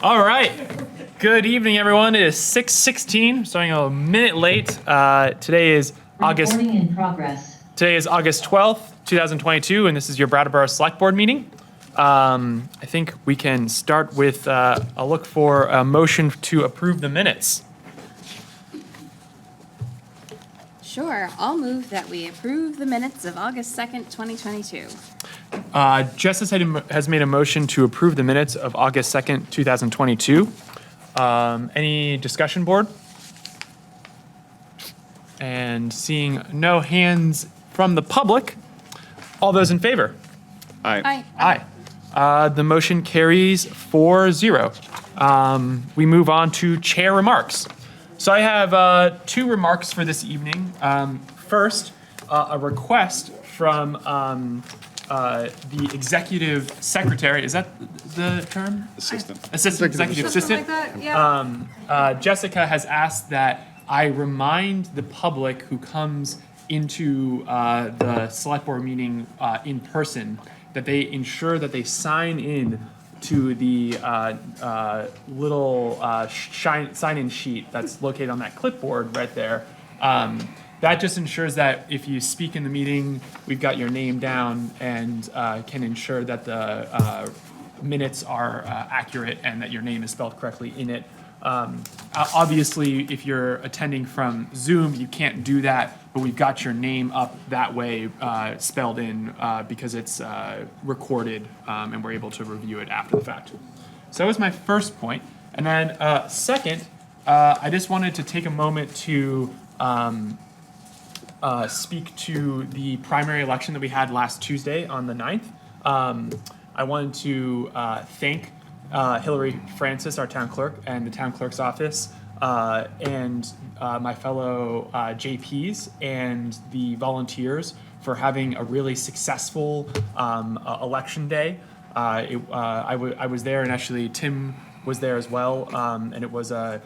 All right. Good evening, everyone. It is 6:16, starting a minute late. Today is August 12th, 2022, and this is your Brattleboro Selectboard meeting. I think we can start with a look for a motion to approve the minutes. Sure, I'll move that we approve the minutes of August 2nd, 2022. Jess has made a motion to approve the minutes of August 2nd, 2022. Any discussion, board? And seeing no hands from the public, all those in favor? Aye. Aye. The motion carries 4-0. We move on to chair remarks. So I have two remarks for this evening. First, a request from the executive secretary. Is that the term? Assistant. Executive assistant. Something like that, yeah. Jessica has asked that I remind the public who comes into the select board meeting in person that they ensure that they sign in to the little sign-in sheet that's located on that clipboard right there. That just ensures that if you speak in the meeting, we've got your name down and can ensure that the minutes are accurate and that your name is spelled correctly in it. Obviously, if you're attending from Zoom, you can't do that, but we've got your name up that way, spelled in, because it's recorded, and we're able to review it after the fact. So that was my first point. And then second, I just wanted to take a moment to speak to the primary election that we had last Tuesday on the 9th. I wanted to thank Hillary Francis, our town clerk, and the town clerk's office, and my fellow JPs and the volunteers for having a really successful election day. I was there, and actually Tim was there as well, and it was a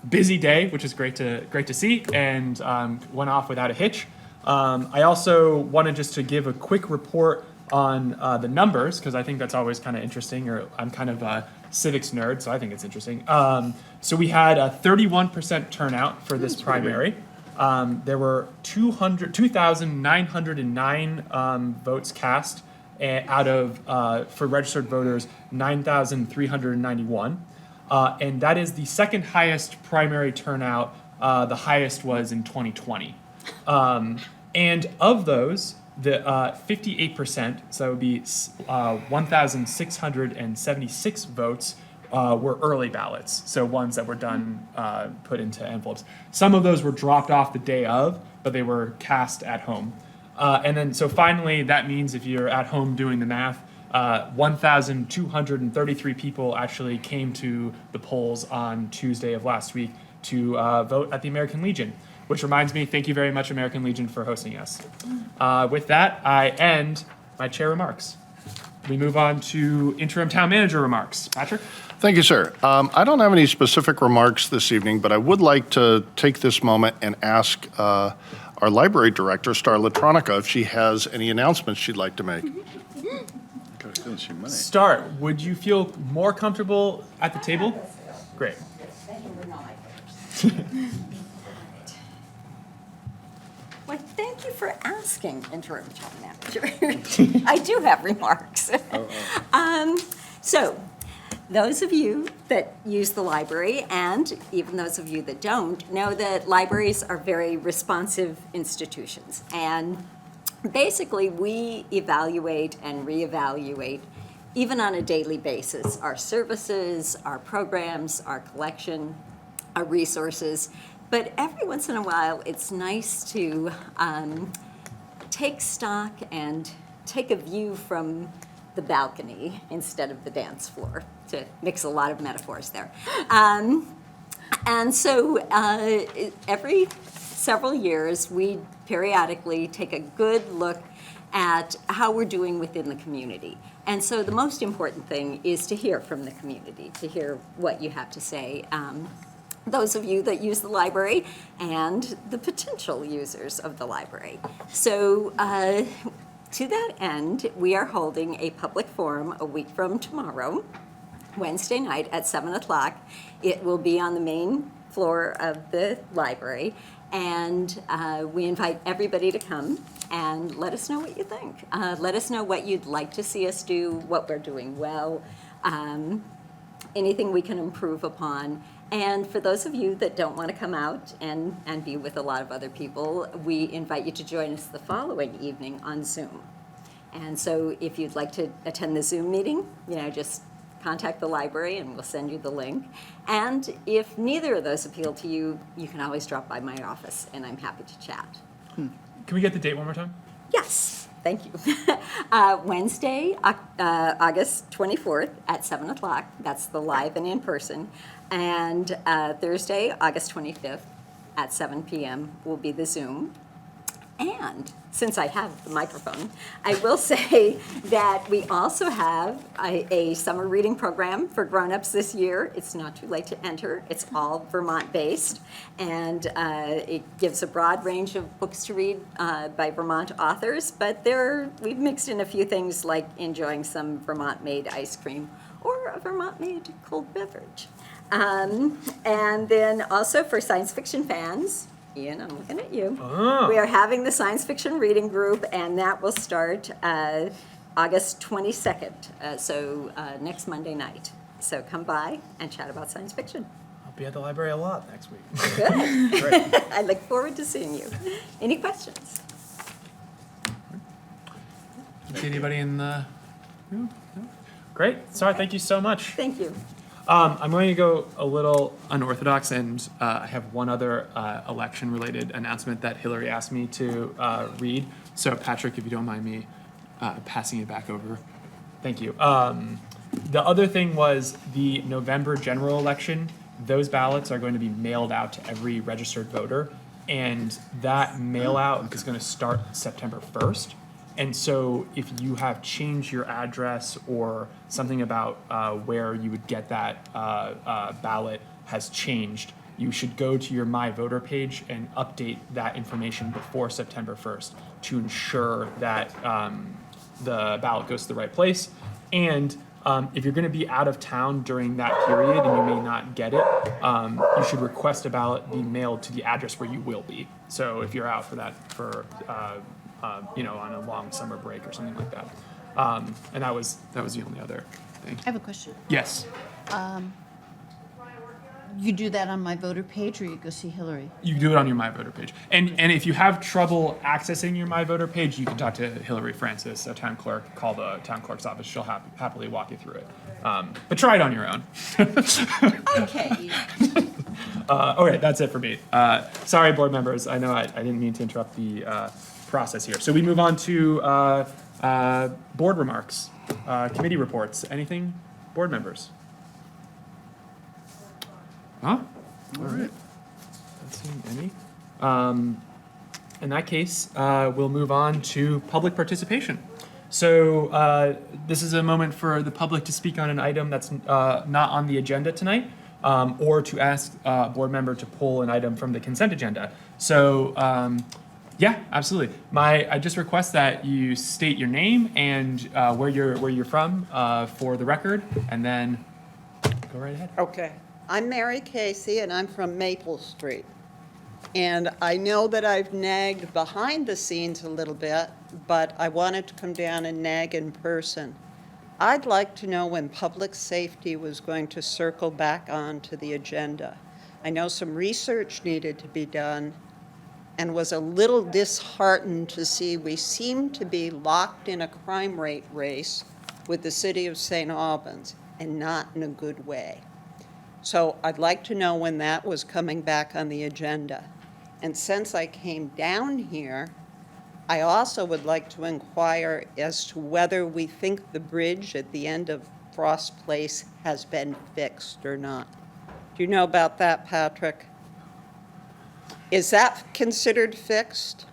busy day, which is great to see, and went off without a hitch. I also wanted just to give a quick report on the numbers, because I think that's always kind of interesting, or I'm kind of a civics nerd, so I think it's interesting. So we had a 31% turnout for this primary. There were 2,909 votes cast out of, for registered voters, 9,391. And that is the second highest primary turnout. The highest was in 2020. And of those, the 58%, so that would be 1,676 votes, were early ballots, so ones that were done, put into envelopes. Some of those were dropped off the day of, but they were cast at home. And then, so finally, that means if you're at home doing the math, 1,233 people actually came to the polls on Tuesday of last week to vote at the American Legion. Which reminds me, thank you very much, American Legion, for hosting us. With that, I end my chair remarks. We move on to interim town manager remarks. Patrick? Thank you, sir. I don't have any specific remarks this evening, but I would like to take this moment and ask our library director, Star Latronica, if she has any announcements she'd like to make. Star, would you feel more comfortable at the table? Great. Well, thank you for asking, interim town manager. I do have remarks. So, those of you that use the library, and even those of you that don't, know that libraries are very responsive institutions. And basically, we evaluate and reevaluate, even on a daily basis, our services, our programs, our collection, our resources. But every once in a while, it's nice to take stock and take a view from the balcony instead of the dance floor, to mix a lot of metaphors there. And so every several years, we periodically take a good look at how we're doing within the community. And so the most important thing is to hear from the community, to hear what you have to say. Those of you that use the library and the potential users of the library. So to that end, we are holding a public forum a week from tomorrow Wednesday night at 7 o'clock. It will be on the main floor of the library, and we invite everybody to come and let us know what you think. Let us know what you'd like to see us do, what we're doing well, anything we can improve upon. And for those of you that don't want to come out and be with a lot of other people, we invite you to join us the following evening on Zoom. And so if you'd like to attend the Zoom meeting, just contact the library and we'll send you the link. And if neither of those appeal to you, you can always drop by my office and I'm happy to chat. Can we get the date one more time? Yes, thank you. Wednesday, August 24th at 7 o'clock. That's the live and in person. And Thursday, August 25th at 7 p.m. will be the Zoom. And since I have the microphone, I will say that we also have a summer reading program for grown-ups this year. It's not too late to enter. It's all Vermont-based, and it gives a broad range of books to read by Vermont authors, but we've mixed in a few things like enjoying some Vermont-made ice cream or a Vermont-made cold beverage. And then also for science fiction fans, Ian, I'm looking at you. We are having the science fiction reading group, and that will start August 22nd, so next Monday night. So come by and chat about science fiction. I'll be at the library a lot next week. Good. Great. I look forward to seeing you. Any questions? See anybody in the room? No? Great. Sorry, thank you so much. Thank you. I'm going to go a little unorthodox, and I have one other election-related announcement that Hillary asked me to read. So, Patrick, if you don't mind me passing it back over. Thank you. The other thing was the November general election. Those ballots are going to be mailed out to every registered voter, and that mail-out is going to start September 1st. And so if you have changed your address or something about where you would get that ballot has changed, you should go to your My Voter page and update that information before September 1st to ensure that the ballot goes to the right place. And if you're going to be out of town during that period and you may not get it, you should request a ballot be mailed to the address where you will be. So if you're out for that, on a long summer break or something like that. And that was the only other thing. I have a question. Yes, You do that on my voter page, or you go see Hillary? you can do it on your My Voter page. And if you have trouble accessing your My Voter page, you can talk to Hillary Francis, a town clerk. Call the town clerk's office. She'll happily walk you through it. But try it on your own. Okay. Okay, that's it for me. Sorry, board members. I know I didn't mean to interrupt the process here. So we move on to board remarks, committee reports. Anything, board members? Huh? All right. Not seeing any. In that case, we'll move on to public participation. So this is a moment for the public to speak on an item that's not on the agenda tonight, or to ask a board member to pull an item from the consent agenda. So yeah, absolutely. I just request that you state your name and where you're from for the record, and then go right ahead. Okay. I'm Mary Casey, and I'm from Maple Street. And I know that I've nagged behind the scenes a little bit, but I wanted to come down and nag in person. I'd like to know when public safety was going to circle back onto the agenda. I know some research needed to be done, and was a little disheartened to see we seem to be locked in a crime rate race with the city of St. Albans, and not in a good way. So I'd like to know when that was coming back on the agenda. And since I came down here, I also would like to inquire as to whether we think the bridge at the end of Frost Place has been fixed or not. Do you know about that, Patrick? Is that considered fixed?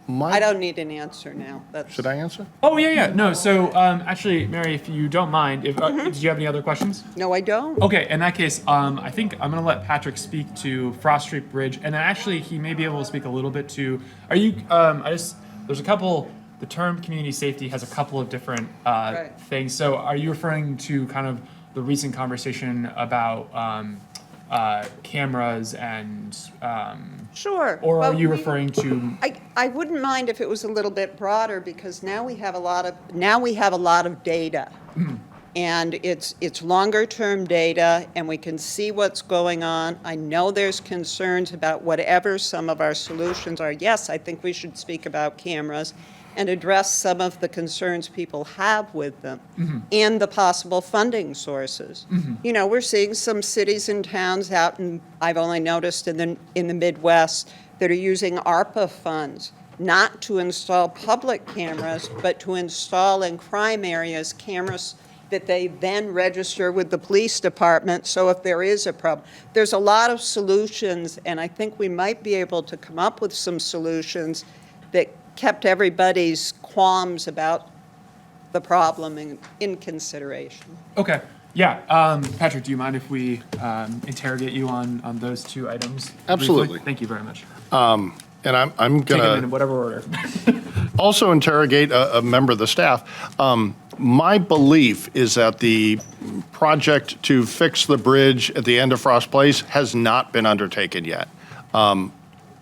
I don't need an answer now. Should I answer? Oh, yeah. No, so actually, Mary, if you don't mind, did you have any other questions? No, I don't. Okay, in that case, I think I'm going to let Patrick speak to Frost Street Bridge, and then actually he may be able to speak a little bit to, there's a couple the term community safety has a couple of different Right. things. So are you referring to kind of the recent conversation about cameras and, Sure. or are Well, you we- referring to, I wouldn't mind if it was a little bit broader, because now we have a lot of data. And it's longer-term data, and we can see what's going on. I know there's concerns about whatever some of our solutions are. Yes, I think we should speak about cameras and address some of the concerns people have with them and the possible funding sources. You know, we're seeing some cities and towns out, and I've only noticed in the Midwest, that are using ARPA funds not to install public cameras, but to install in crime areas cameras that they then register with the police department, so if there is a problem. There's a lot of solutions, and I think we might be able to come up with some solutions that kept everybody's qualms about the problem in consideration. okay, yeah. Patrick, do you mind if we interrogate you on those two items? briefly? Absolutely. Thank you very much. And I'm Take them going in to whatever order. also interrogate a member of the staff. My belief is that the project to fix the bridge at the end of Frost Place has not been undertaken yet.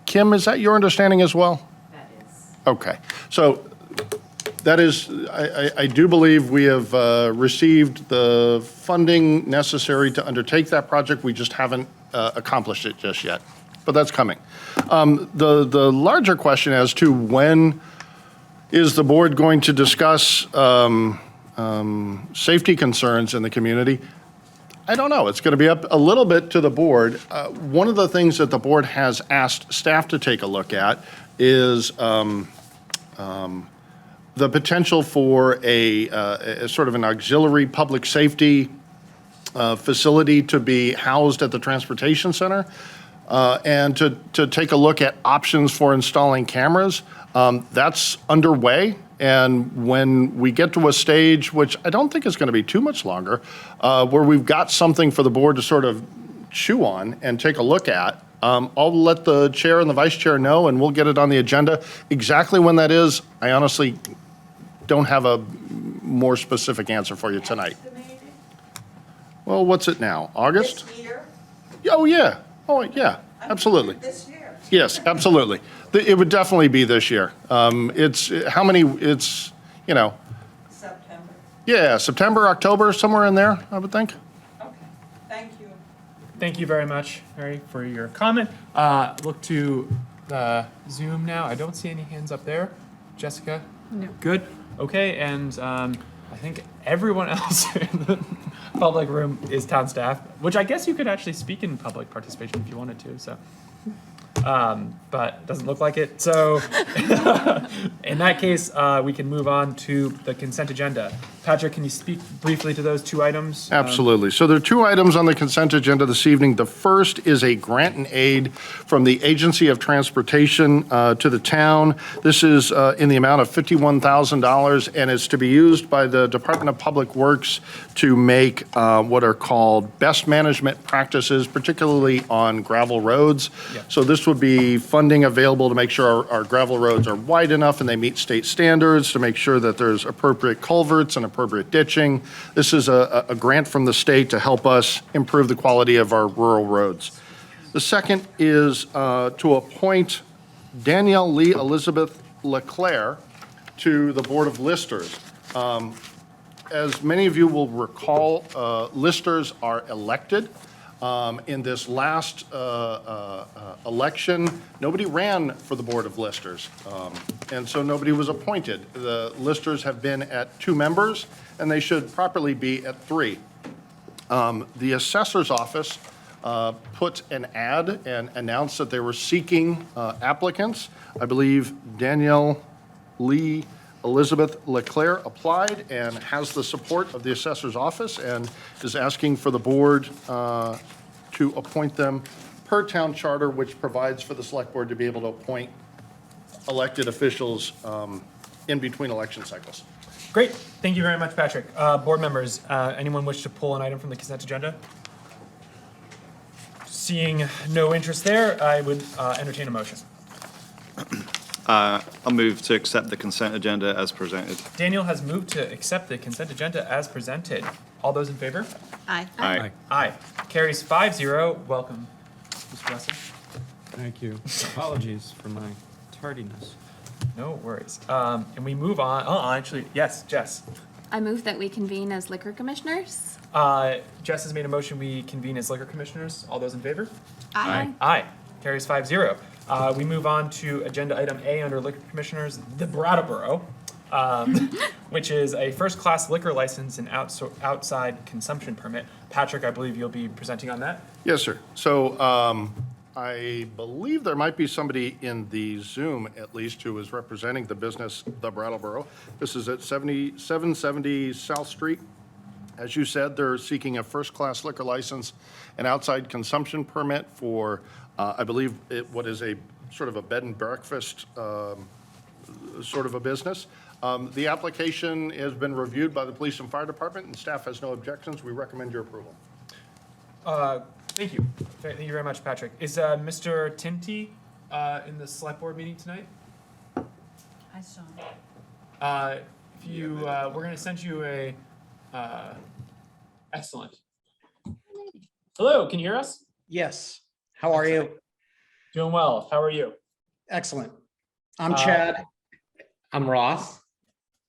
Kim, is that your understanding as well? That is. Okay. So that is, I do believe we have received the funding necessary to undertake that project. We just haven't accomplished it just yet, but that's coming. The larger question as to when is the board going to discuss safety concerns in the community? I don't know. It's going to be up a little bit to the board. One of the things that the board has asked staff to take a look at is the potential for a sort of an auxiliary public safety facility to be housed at the transportation center, and to take a look at options for installing cameras. That's underway, and when we get to a stage, which I don't think is going to be too much longer, where we've got something for the board to sort of chew on and take a look at, I'll let the chair and the vice chair know, and we'll get it on the agenda. Exactly when that is, I honestly don't have a more specific answer for you tonight. Well, what's it now, August? This year? Oh, yeah. Oh, yeah, absolutely. This year. Yes, absolutely. It would definitely be this year. It's, how many, it's, you know, September. yeah, September, October, somewhere in there, I would think. Okay, thank you. Thank you very much, Harry, for your comment. Look to the Zoom now. I don't see any hands up there. Jessica? No. Good. Okay, and I think everyone else in the public room is town staff, which I guess you could actually speak in public participation if you wanted to, so. But it doesn't look like it. So in that case, we can move on to the consent agenda. Patrick, can you speak briefly to those two items? Absolutely. So there are two items on the consent agenda this evening. The first is a grant and aid from the Agency of Transportation to the town. This is in the amount of $51,000, and it's to be used by the Department of Public Works to make what are called best management practices, particularly on gravel roads. Yeah. So this would be funding available to make sure our gravel roads are wide enough and they meet state standards, to make sure that there's appropriate culverts and appropriate ditching. This is a grant from the state to help us improve the quality of our rural roads. The second is to appoint Danielle Lee Elizabeth Leclerc to the Board of Listers. As many of you will recall, listers are elected. In this last election, nobody ran for the Board of Listers, and so nobody was appointed. The listers have been at 2 members, and they should properly be at 3. The assessor's office put an ad and announced that they were seeking applicants. I believe Danielle Lee Elizabeth Leclerc applied and has the support of the assessor's office, and is asking for the board to appoint them per town charter, which provides for the select board to be able to appoint elected officials in between election cycles. Great. Thank you very much, Patrick. Board members, anyone wish to pull an item from the consent agenda? Seeing no interest there, I would entertain a motion. I'll move to accept the consent agenda as presented. Daniel has moved to accept the consent agenda as presented. All those in favor? Aye. Aye. Aye. Carries 5-0. Welcome, Mr. Russell. Thank you. Apologies for my tardiness. No worries. And we move on. Oh, actually, yes, Jess. I move that we convene as liquor commissioners. Jess has made a motion. We convene as liquor commissioners. All those in favor? Aye. Aye. Carries 5-0. We move on to agenda item A under liquor commissioners, the Brattleboro, which is a first-class liquor license and outside consumption permit. Patrick, I believe you'll be presenting on that. Yes, sir. So I believe there might be somebody in the Zoom, at least, who is representing the business, the Brattleboro. This is at 770 South Street. As you said, they're seeking a first-class liquor license and outside consumption permit for, I believe, what is a sort of a bed and breakfast sort of a business. The application has been reviewed by the police and fire department, and staff has no objections. We recommend your approval. Thank you. Thank you very much, Patrick. Is Mr. Tinty in the select board meeting tonight? I saw him. If you, we're going to send you a, excellent. Hello, can you hear us? Yes. How are you? Doing well. How are you? Excellent. I'm Chad. I'm Ross.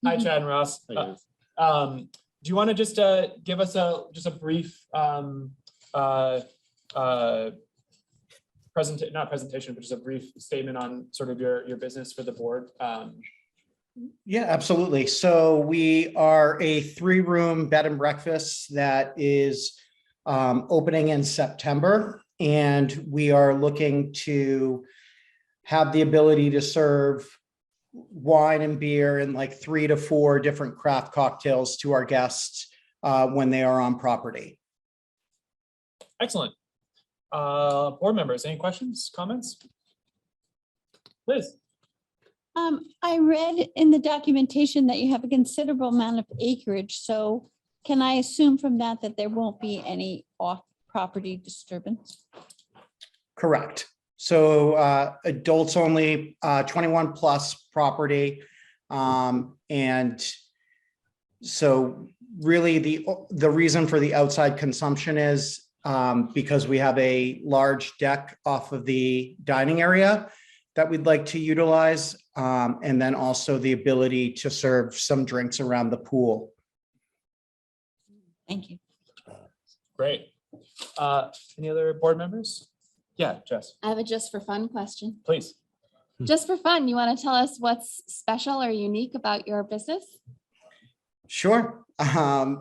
Hi, Chad and Ross. Do you want to just give us just a brief not presentation, but just a brief statement on sort of your business for the board? Yeah, absolutely. So we are a 3-room bed and breakfast that is opening in September. And we are looking to have the ability to serve wine and beer and like 3 to 4 different craft cocktails to our guests when they are on property. Excellent. Board members, any questions, comments? Liz? I read in the documentation that you have a considerable amount of acreage, so can I assume from that that there won't be any off-property disturbance? Correct. So adults only, 21 plus property. And so really the reason for the outside consumption is because we have a large deck off of the dining area that we'd like to utilize. And then also the ability to serve some drinks around the pool. Thank you. Great. Any other board members? Yeah, Jess, I have a just for fun question. please. Just for fun, you want to tell us what's special or unique about your business? Sure.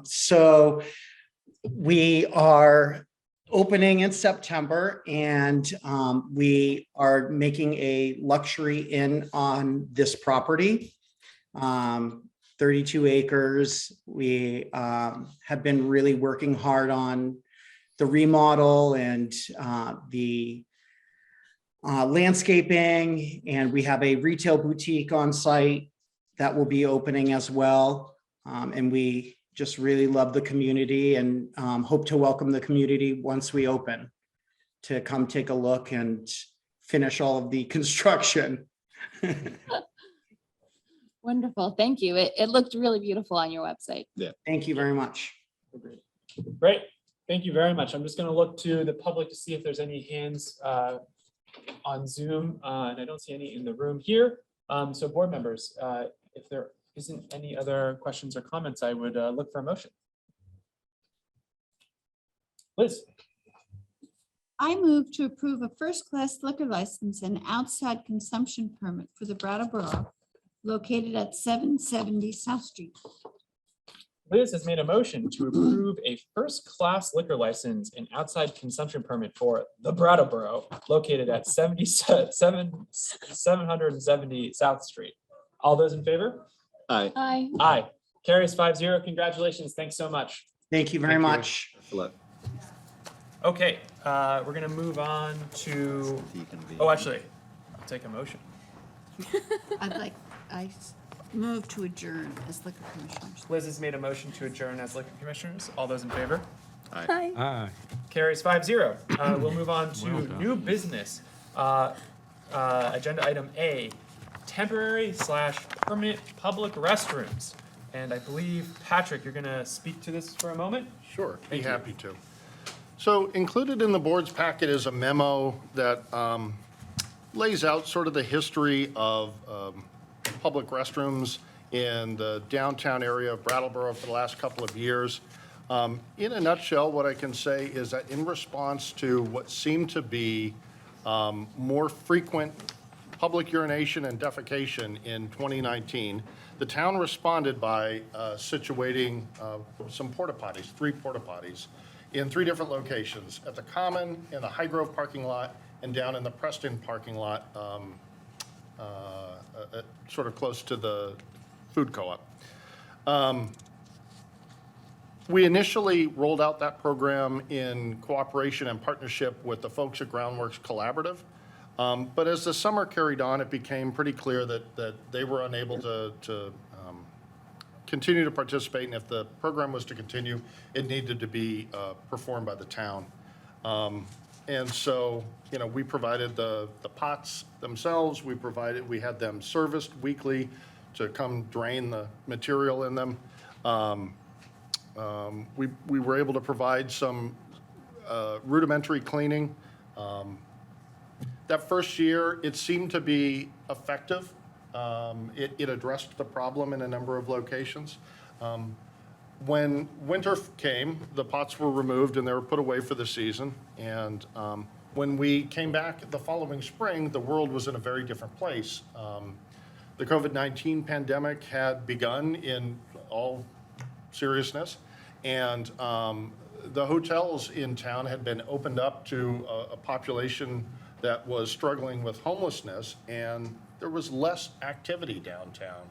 So we are opening in September and we are making a luxury inn on this property. 32 acres. We have been really working hard on the remodel and the landscaping, and we have a retail boutique on site that will be opening as well. And we just really love the community and hope to welcome the community once we open to come take a look and finish all of the construction. Wonderful. Thank you. It looked really beautiful on your website. Thank you very much. Great. Thank you very much. I'm just going to look to the public to see if there's any hands on Zoom, and I don't see any in the room here. So board members, if there isn't any other questions or comments, I would look for a motion. Liz? I move to approve a first-class liquor license and outside consumption permit for the Brattleboro located at 770 South Street. Liz has made a motion to approve a first-class liquor license and outside consumption permit for the Brattleboro located at 770 South Street. All those in favor? Aye. Aye. Aye. Carries 5-0. Congratulations. Thanks so much. Thank you very much. Okay, we're gonna move on to, oh, actually, I'll take a motion. I move to adjourn as liquor commissioners. Liz has made a motion to adjourn as liquor commissioners. All those in favor? Aye. Aye. Carries 5-0. We'll move on to new business. Agenda item A, temporary/permanent public restrooms. And I believe, Patrick, you're gonna speak to this for a moment? Sure, be Thank you. happy to. So included in the board's packet is a memo that lays out sort of the history of public restrooms in the downtown area of Brattleboro for the last couple of years. In a nutshell, what I can say is that in response to what seemed to be more frequent public urination and defecation in 2019, the town responded by situating some porta potties, 3 porta potties, in 3 different locations, at the Common, in the High Grove parking lot, and down in the Preston parking lot, sort of close to the food co-op. We initially rolled out that program in cooperation and partnership with the folks at Groundworks Collaborative. But as the summer carried on, it became pretty clear that they were unable to continue to participate, and if the program was to continue, it needed to be performed by the town. And so, we provided the pots themselves. We had them serviced weekly to come drain the material in them. We were able to provide some rudimentary cleaning. That first year, it seemed to be effective. It addressed the problem in a number of locations. When winter came, the pots were removed and they were put away for the season. And when we came back the following spring, the world was in a very different place. The COVID-19 pandemic had begun in all seriousness, and the hotels in town had been opened up to a population that was struggling with homelessness, and there was less activity downtown.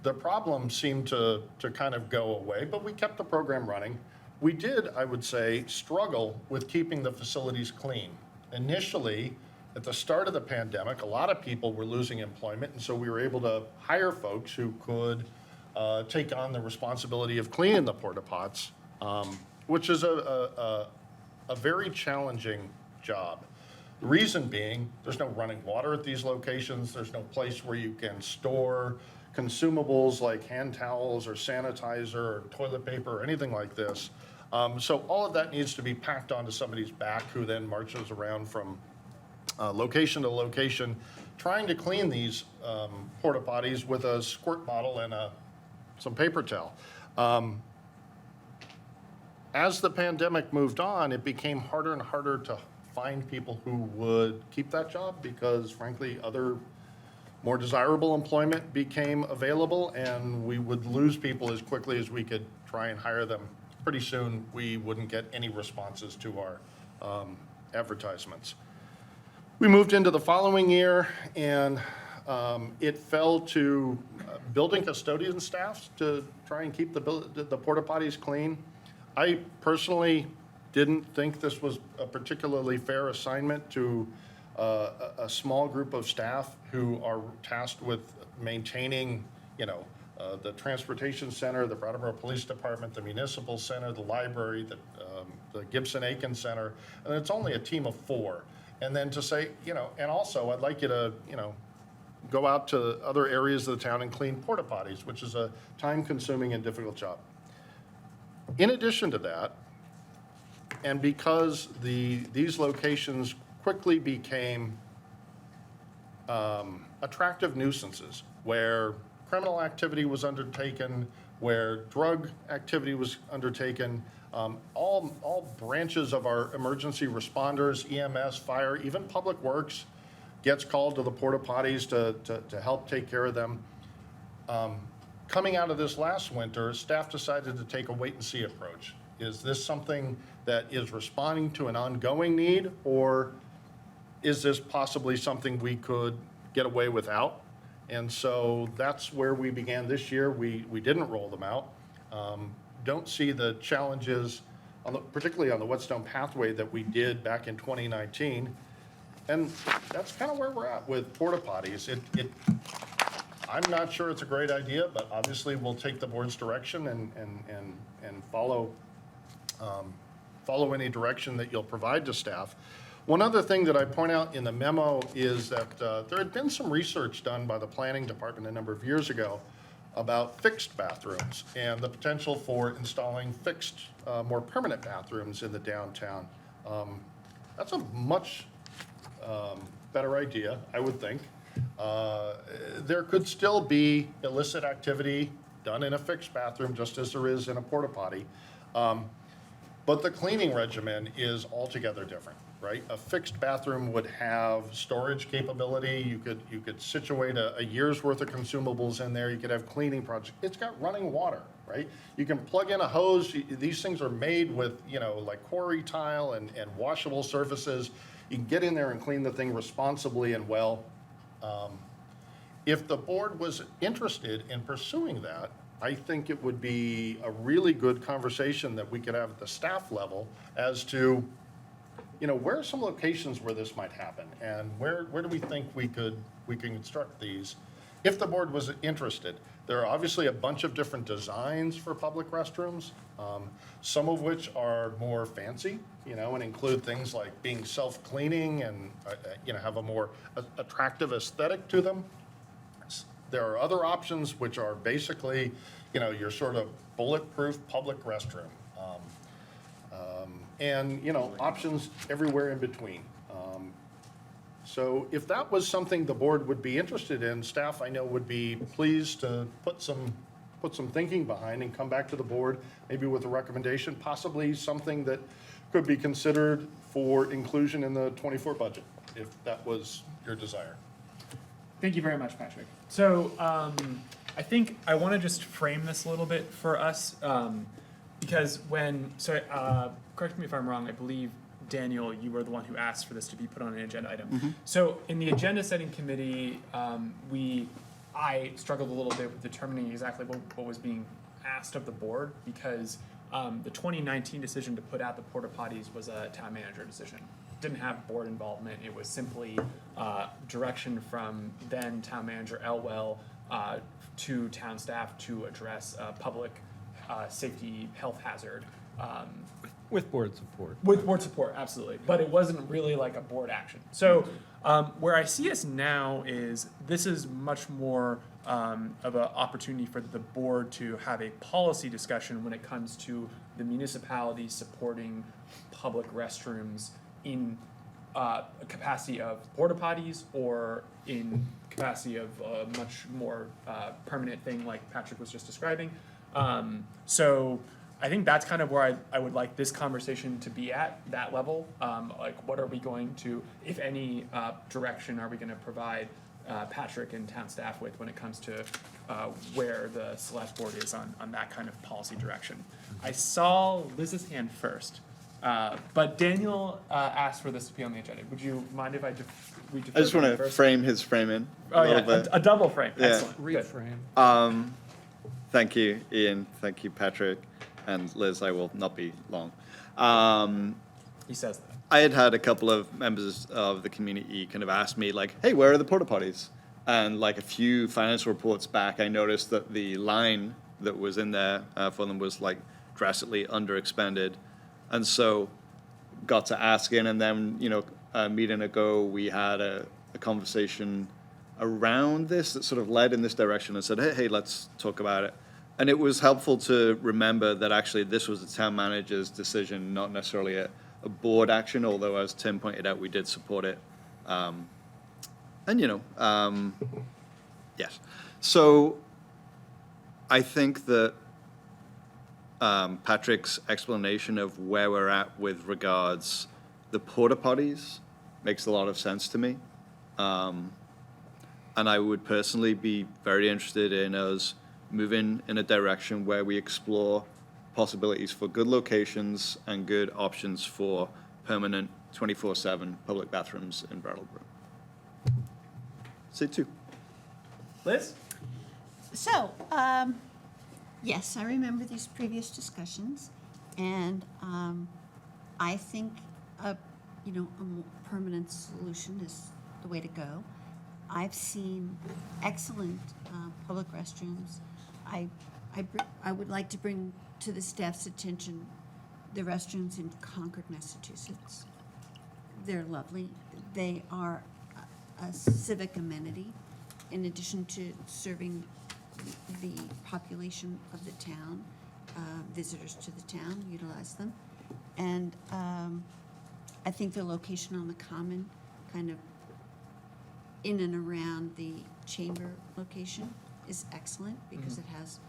The problem seemed to kind of go away, but we kept the program running. We did, I would say, struggle with keeping the facilities clean. Initially, at the start of the pandemic, a lot of people were losing employment, and so we were able to hire folks who could take on the responsibility of cleaning the porta pots, which is a very challenging job. The reason being, there's no running water at these locations. There's no place where you can store consumables like hand towels or sanitizer or toilet paper or anything like this. So all of that needs to be packed onto somebody's back, who then marches around from location to location trying to clean these porta potties with a squirt bottle and some paper towel. As the pandemic moved on, it became harder and harder to find people who would keep that job because, frankly, other more desirable employment became available, and we would lose people as quickly as we could try and hire them. Pretty soon, we wouldn't get any responses to our advertisements. We moved into the following year, and it fell to building custodian staffs to try and keep the porta potties clean. I personally didn't think this was a particularly fair assignment to a small group of staff who are tasked with maintaining, the transportation center, the Brattleboro Police Department, the municipal center, the library, the Gibson-Aiken Center, and it's only a team of 4. And then to say, and also I'd like you to, go out to other areas of the town and clean porta potties, which is a time-consuming and difficult job. In addition to that, and because these locations quickly became attractive nuisances where criminal activity was undertaken, where drug activity was undertaken, all branches of our emergency responders, EMS, fire, even Public Works gets called to the porta potties to help take care of them. Coming out of this last winter, staff decided to take a wait-and-see approach. Is this something that is responding to an ongoing need, or is this possibly something we could get away without? And so that's where we began this year. We didn't roll them out. Don't see the challenges, particularly on the Whetstone pathway, that we did back in 2019. And that's kind of where we're at with porta potties. I'm not sure it's a great idea, but obviously we'll take the board's direction and follow any direction that you'll provide to staff. One other thing that I point out in the memo is that there had been some research done by the planning department a number of years ago about fixed bathrooms and the potential for installing fixed, more permanent bathrooms in the downtown. That's a much better idea, I would think. There could still be illicit activity done in a fixed bathroom, just as there is in a porta potty. But the cleaning regimen is altogether different, right? A fixed bathroom would have storage capability. You could situate a year's worth of consumables in there. You could have cleaning projects. It's got running water, right? You can plug in a hose. These things are made with, like quarry tile and washable surfaces. You can get in there and clean the thing responsibly and well. If the board was interested in pursuing that, I think it would be a really good conversation that we could have at the staff level as to, where are some locations where this might happen, and where do we think we can construct these? If the board was interested, there are obviously a bunch of different designs for public restrooms, some of which are more fancy, and include things like being self-cleaning and, have a more attractive aesthetic to them. There are other options which are basically, your sort of bulletproof public restroom. And, options everywhere in between. So if that was something the board would be interested in, staff I know would be pleased to put some thinking behind and come back to the board, maybe with a recommendation, possibly something that could be considered for inclusion in the '24 budget, if that was your desire. Thank you very much, Patrick. So I think I want to just frame this a little bit for us, because correct me if I'm wrong, I believe, Daniel, you were the one who asked for this to be put on an agenda item. So in the agenda setting committee, I struggled a little bit with determining exactly what was being asked of the board, because the 2019 decision to put out the porta potties was a town manager decision. Didn't have board involvement. It was simply direction from then town manager Elwell to town staff to address public safety health hazard. With board support. With board support, absolutely. But it wasn't really like a board action. So where I see us now is this is much more of an opportunity for the board to have a policy discussion when it comes to the municipality supporting public restrooms in a capacity of porta potties or in capacity of a much more permanent thing like Patrick was just describing. So I think that's kind of where I would like this conversation to be at, that level. Like, what are we going to, if any direction are we going to provide Patrick and town staff with when it comes to where the select board is on that kind of policy direction. I saw Liz's hand first, but Daniel asked for this to be on the agenda. Would you mind if we defer I just to want him to first? frame his frame in Oh, a little yeah, bit. a double frame. Yeah. Excellent. Good. Reframe. Thank you, Ian. Thank you, Patrick. And Liz, I will not be long. He says that. I had a couple of members of the community kind of ask me, like, hey, where are the porta potties? And like a few financial reports back, I noticed that the line that was in there for them was like drastically underexpended. And so got to asking, and then, a meeting ago, we had a conversation around this that sort of led in this direction and said, hey, let's talk about it. And it was helpful to remember that actually this was the town manager's decision, not necessarily a board action, although as Tim pointed out, we did support it. Yes. So I think that Patrick's explanation of where we're at with regards the porta potties makes a lot of sense to me. And I would personally be very interested in us moving in a direction where we explore possibilities for good locations and good options for permanent 24/7 public bathrooms in Brattleboro. Say two. Liz? So, yes, I remember these previous discussions, and I think a more permanent solution is the way to go. I've seen excellent public restrooms. I would like to bring to the staff's attention the restrooms in Concord, Massachusetts. they're lovely. They are a civic amenity in addition to serving the population of the town. Visitors to the town utilize them. And I think the location on the common, kind of in and around the chamber location, is excellent because it has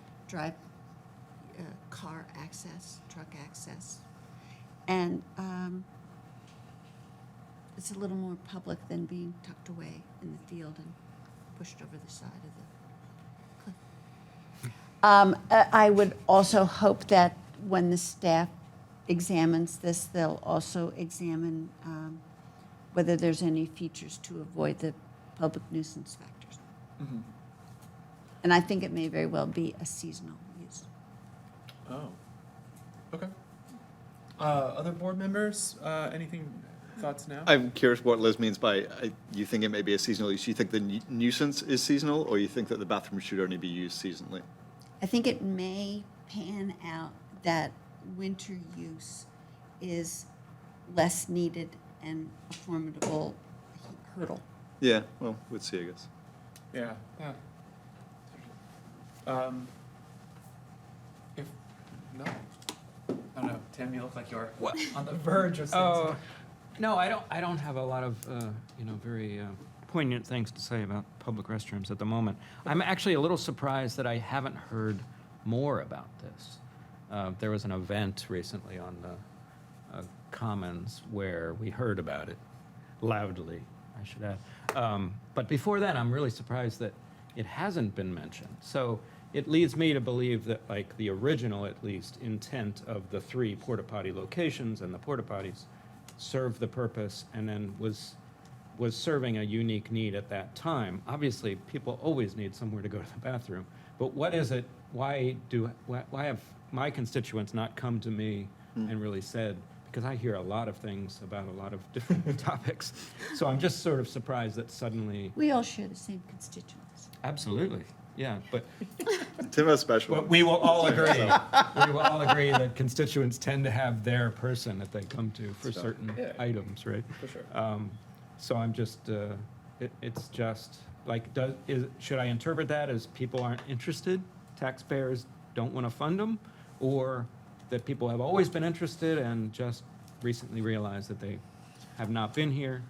car access, truck access. And it's a little more public than being tucked away in the field and pushed over the side of the cliff. I would also hope that when the staff examines this, they'll also examine whether there's any features to avoid the public nuisance factors. And I think it may very well be a seasonal use. Oh, okay. Other board members, anything, thoughts now? I'm curious what Liz means by, you think it may be a seasonal use. You think the nuisance is seasonal, or you think that the bathroom should only be used seasonally? I think it may pan out that winter use is less needed and a formidable hurdle. Yeah, well, we'll see, I guess. Yeah, yeah. If, no, I don't know, Tim, you look like you're on the verge of saying Oh, something. no, I don't have a lot of, very poignant things to say about public restrooms at the moment. I'm actually a little surprised that I haven't heard more about this. There was an event recently on the Commons where we heard about it loudly, I should add. But before that, I'm really surprised that it hasn't been mentioned. So it leads me to believe that, like, the original, at least, intent of the 3 porta potty locations and the porta potties served the purpose and then was serving a unique need at that time. Obviously, people always need somewhere to go to the bathroom, but what is it? Why have my constituents not come to me and really said, because I hear a lot of things about a lot of different topics. So I'm just sort of surprised that suddenly. We all share the same constituents. Absolutely, yeah, but Tim has special. But we will all agree, that constituents tend to have their person that they come to for certain items, right? For sure. So I'm just, it's just, like, should I interpret that as people aren't interested, taxpayers don't want to fund them, or that people have always been interested and just recently realized that they have not been here,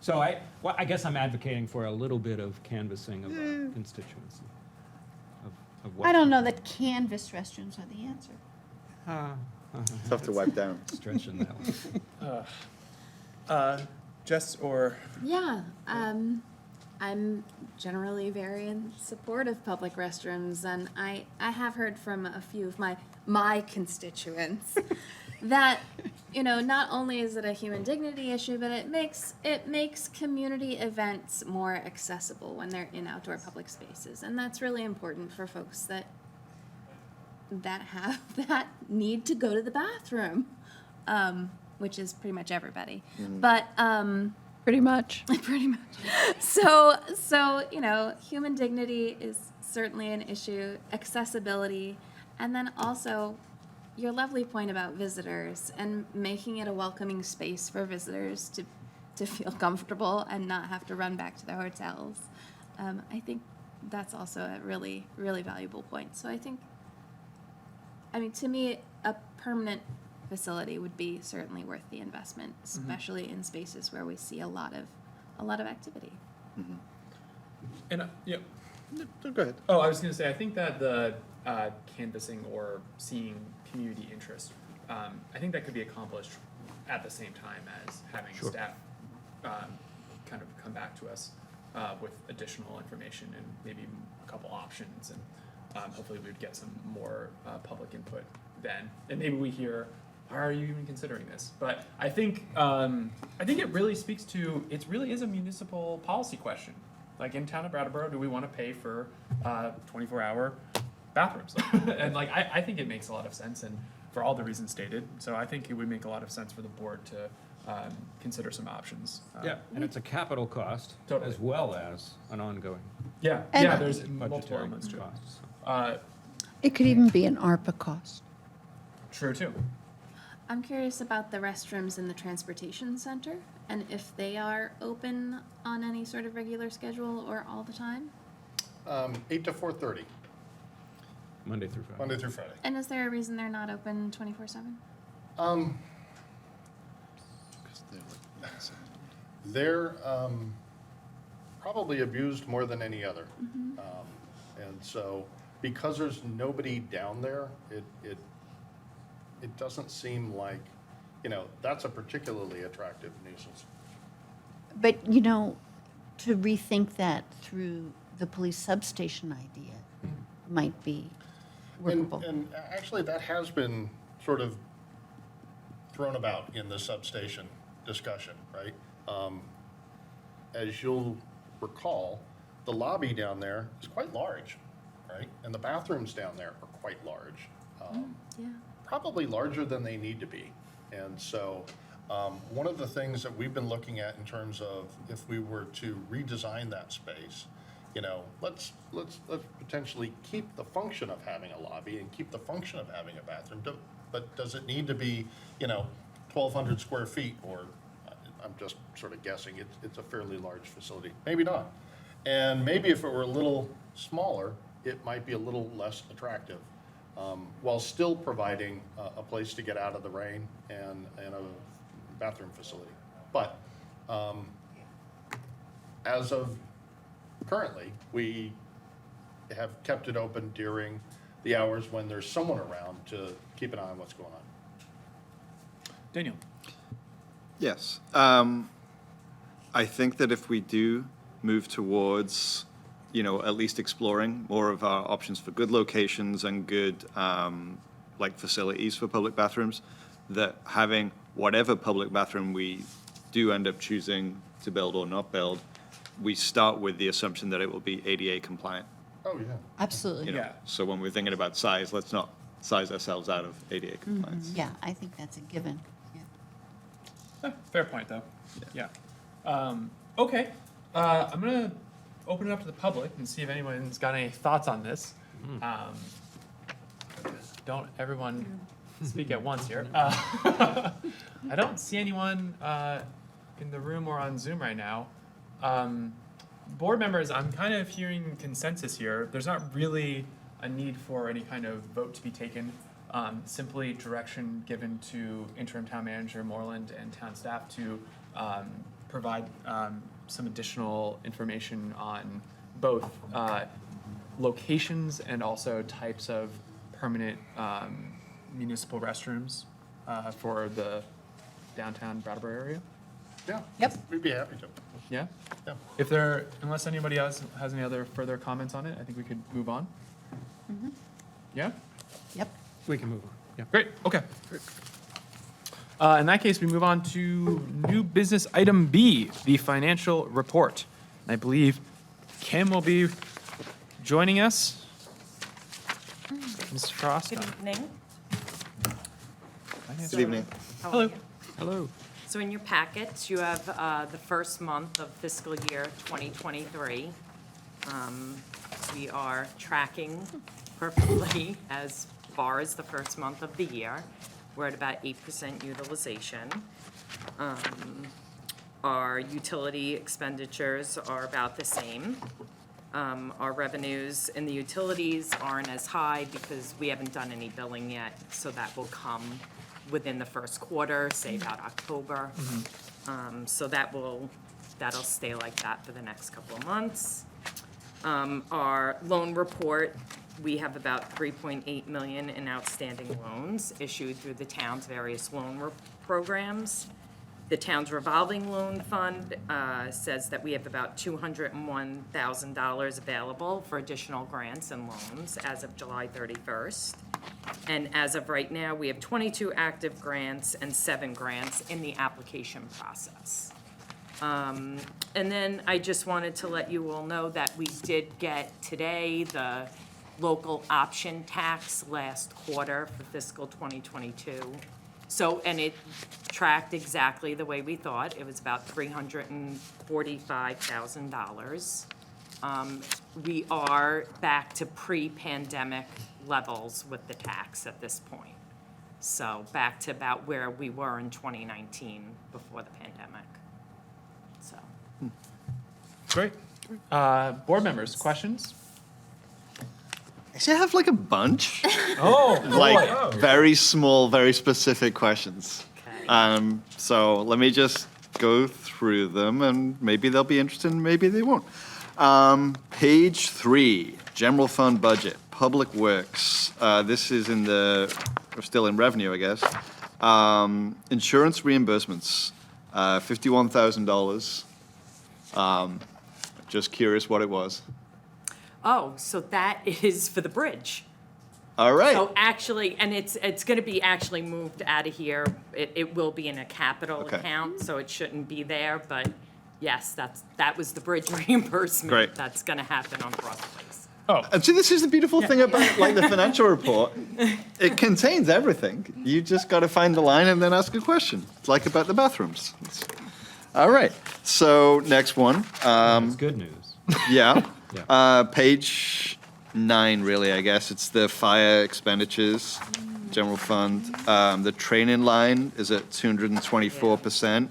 So I guess I'm advocating for a little bit of canvassing of our constituency. Of what I don't know that canvas restrooms are the answer. Tough to wipe down. Stretching that one. Jess or, Yeah, I'm generally very in support of public restrooms, and I have heard from a few of my constituents that, not only is it a human dignity issue, but it makes community events more accessible when they're in outdoor public spaces, and that's really important for folks that have that need to go to the bathroom, which is pretty much everybody. But Pretty much. pretty much. So human dignity is certainly an issue, accessibility, and then also your lovely point about visitors and making it a welcoming space for visitors to feel comfortable and not have to run back to their hotels. I think that's also a really, really valuable point. So to me, a permanent facility would be certainly worth the investment, especially in spaces where we see a lot of activity. and, yeah. No, go ahead. Oh, I was going to say, I think that the canvassing or seeing community interest, I think that could be accomplished at the same time as having staff kind of come back to us with additional information and maybe a couple options, and hopefully we would get some more public input then, and maybe we hear, why are you even considering this? But I think it really speaks to, it really is a municipal policy question. Like, in town of Brattleboro, do we want to pay for 24-hour bathrooms? And I think it makes a lot of sense, and for all the reasons stated. So I think it would make a lot of sense for the board to consider some options. Yeah, and it's a capital cost Totally. as well as an ongoing Yeah, And- there's multiple budgetary elements to it. cost. It could even be an ARPA cost. True too. I'm curious about the restrooms in the transportation center and if they are open on any sort of regular schedule or all the time? 8 to 4:30, Monday through Friday. Monday through Friday. And is there a reason they're not open 24/7? They're probably abused more than any other. And so, because there's nobody down there, it doesn't seem like, that's a particularly attractive nuisance. But, you know, to rethink that through the police substation idea might be workable. And actually, that has been sort of thrown about in the substation discussion, right? As you'll recall, the lobby down there is quite large, right? And the bathrooms down there are quite large. Yeah. Probably larger than they need to be. And so, one of the things that we've been looking at in terms of if we were to redesign that space, let's potentially keep the function of having a lobby and keep the function of having a bathroom. But does it need to be, 1,200 square feet? Or I'm just sort of guessing. It's a fairly large facility. Maybe not. And maybe if it were a little smaller, it might be a little less attractive, while still providing a place to get out of the rain and a bathroom facility. But as of currently, we have kept it open during the hours when there's someone around to keep an eye on what's going on. Daniel? Yes. I think that if we do move towards, at least exploring more of our options for good locations and good, facilities for public bathrooms, that having whatever public bathroom we do end up choosing to build or not build, we start with the assumption that it will be ADA compliant. Oh, yeah. Absolutely. Yeah. So when we're thinking about size, let's not size ourselves out of ADA compliance. Yeah, I think that's a given. Yeah. Fair point, though. Yeah. Okay. I'm going to open it up to the public and see if anyone's got any thoughts on this. Don't everyone speak at once here. I don't see anyone in the room or on Zoom right now. Board members, I'm kind of hearing consensus here. There's not really a need for any kind of vote to be taken. Simply direction given to interim town manager Moreland and town staff to provide some additional information on both locations and also types of permanent municipal restrooms for the downtown Brattleboro area. Yeah. Yep. We'd be happy to. Yeah? Yeah. Unless anybody else has any other further comments on it, I think we could move on. Yeah? Yep. We can move on. Yeah. Great, okay. In that case, we move on to new business item B, the financial report. And I believe Kim will be joining us. Ms. Frost? Good evening. Good evening. How are Hello. you? Hello. So in your packets, you have the first month of fiscal year 2023. We are tracking perfectly as far as the first month of the year. We're at about 8% utilization. Our utility expenditures are about the same. Our revenues in the utilities aren't as high because we haven't done any billing yet, so that will come within the first quarter, say about October. So that'll stay like that for the next couple of months. Our loan report, we have about 3.8 million in outstanding loans issued through the town's various loan programs. The town's revolving loan fund says that we have about $201,000 available for additional grants and loans as of July 31st. And as of right now, we have 22 active grants and 7 grants in the application process. And then I just wanted to let you all know that we did get today the local option tax last quarter for fiscal 2022. So, and it tracked exactly the way we thought. It was about $345,000. We are back to pre-pandemic levels with the tax at this point. So back to about where we were in 2019 before the pandemic. So, Great. Board members, questions? Actually, I have like a bunch, Oh, like very small, very specific questions. okay. So let me just go through them, and maybe they'll be interesting, maybe they won't. Page 3, general fund budget, public works. This is we're still in revenue, I guess. Insurance reimbursements, $51,000. Just curious what it was. Oh, so that is for the bridge. All right. So actually, and it's going to be actually moved out of here. It will be in a capital Okay. account, so it shouldn't be there. But yes, that was the bridge reimbursement. Great. That's going to happen on Cross Place. And see, this is the beautiful thing about like the financial report. It contains everything. You just got to find the line and then ask a question. It's like about the bathrooms. All right. So next one. That's good news. Yeah. Yeah. Page 9, really, I guess. It's the fire expenditures, general fund. The training line is at 224%.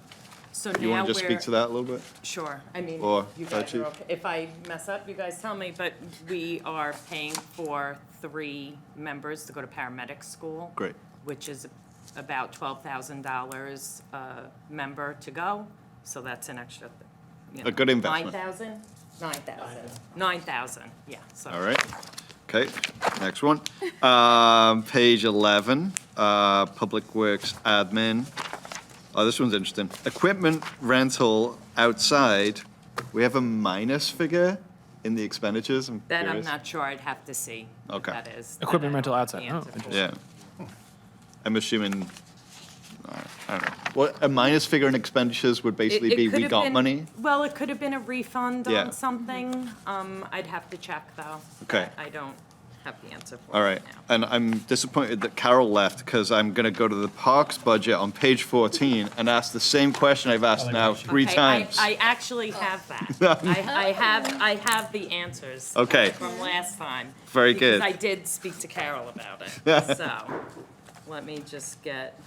So You now want to just speak to that a little bit? Sure. I mean, Or you fire guys are chief? okay. If I mess up, you guys tell me. But we are paying for 3 members to go to paramedic school. Great. Which is about $12,000 a member to go. So that's an extra, A good investment. 9,000? 9,000, yeah, so. All right. Okay, next one. Page 11, Public Works Admin. Oh, this one's interesting. Equipment rental outside, we have a minus figure in the expenditures. I'm That I'm curious. not sure, I'd have to see what Okay. that is. Equipment That I rental don't outside. have the Oh, answer for. interesting. Yeah. I'm assuming, I don't know. What, a minus figure in expenditures would basically It be could we have got been- money? Well, it could have been a refund Yeah. on something. I'd have to check, though. Okay. I don't have the answer for All it right, now. and I'm disappointed that Carol left because I'm going to go to the parks budget on page 14 and ask the same question I've asked now 3 Okay, times. I actually have that. I have the answers. Okay. From last time. Very good. Because I did speak to Carol about it. So, let me just get,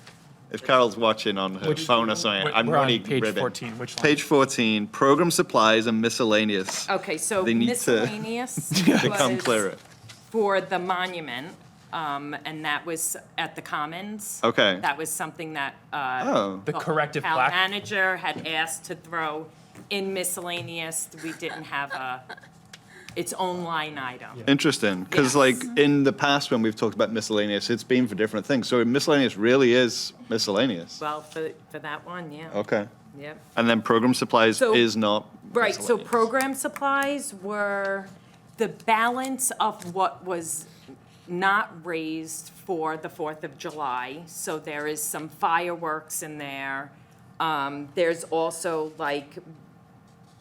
If Carol's watching on her phone or something, I'm We're on really page ribbing. 14, which line? Page 14, program supplies and miscellaneous. okay, so They need to miscellaneous become was clearer. for the monument, and that was at the Commons. Okay. That was something that, Oh, The corrective town black. manager had asked to throw in miscellaneous. We didn't have its own line item. interesting, because Yes. like in the past when we've talked about miscellaneous, it's been for different things. So miscellaneous really is miscellaneous. Well, for that one, yeah. Okay. Yep. And then program supplies So- is not Right, so miscellaneous. program supplies were the balance of what was not raised for the 4th of July. So there is some fireworks in there. There's also like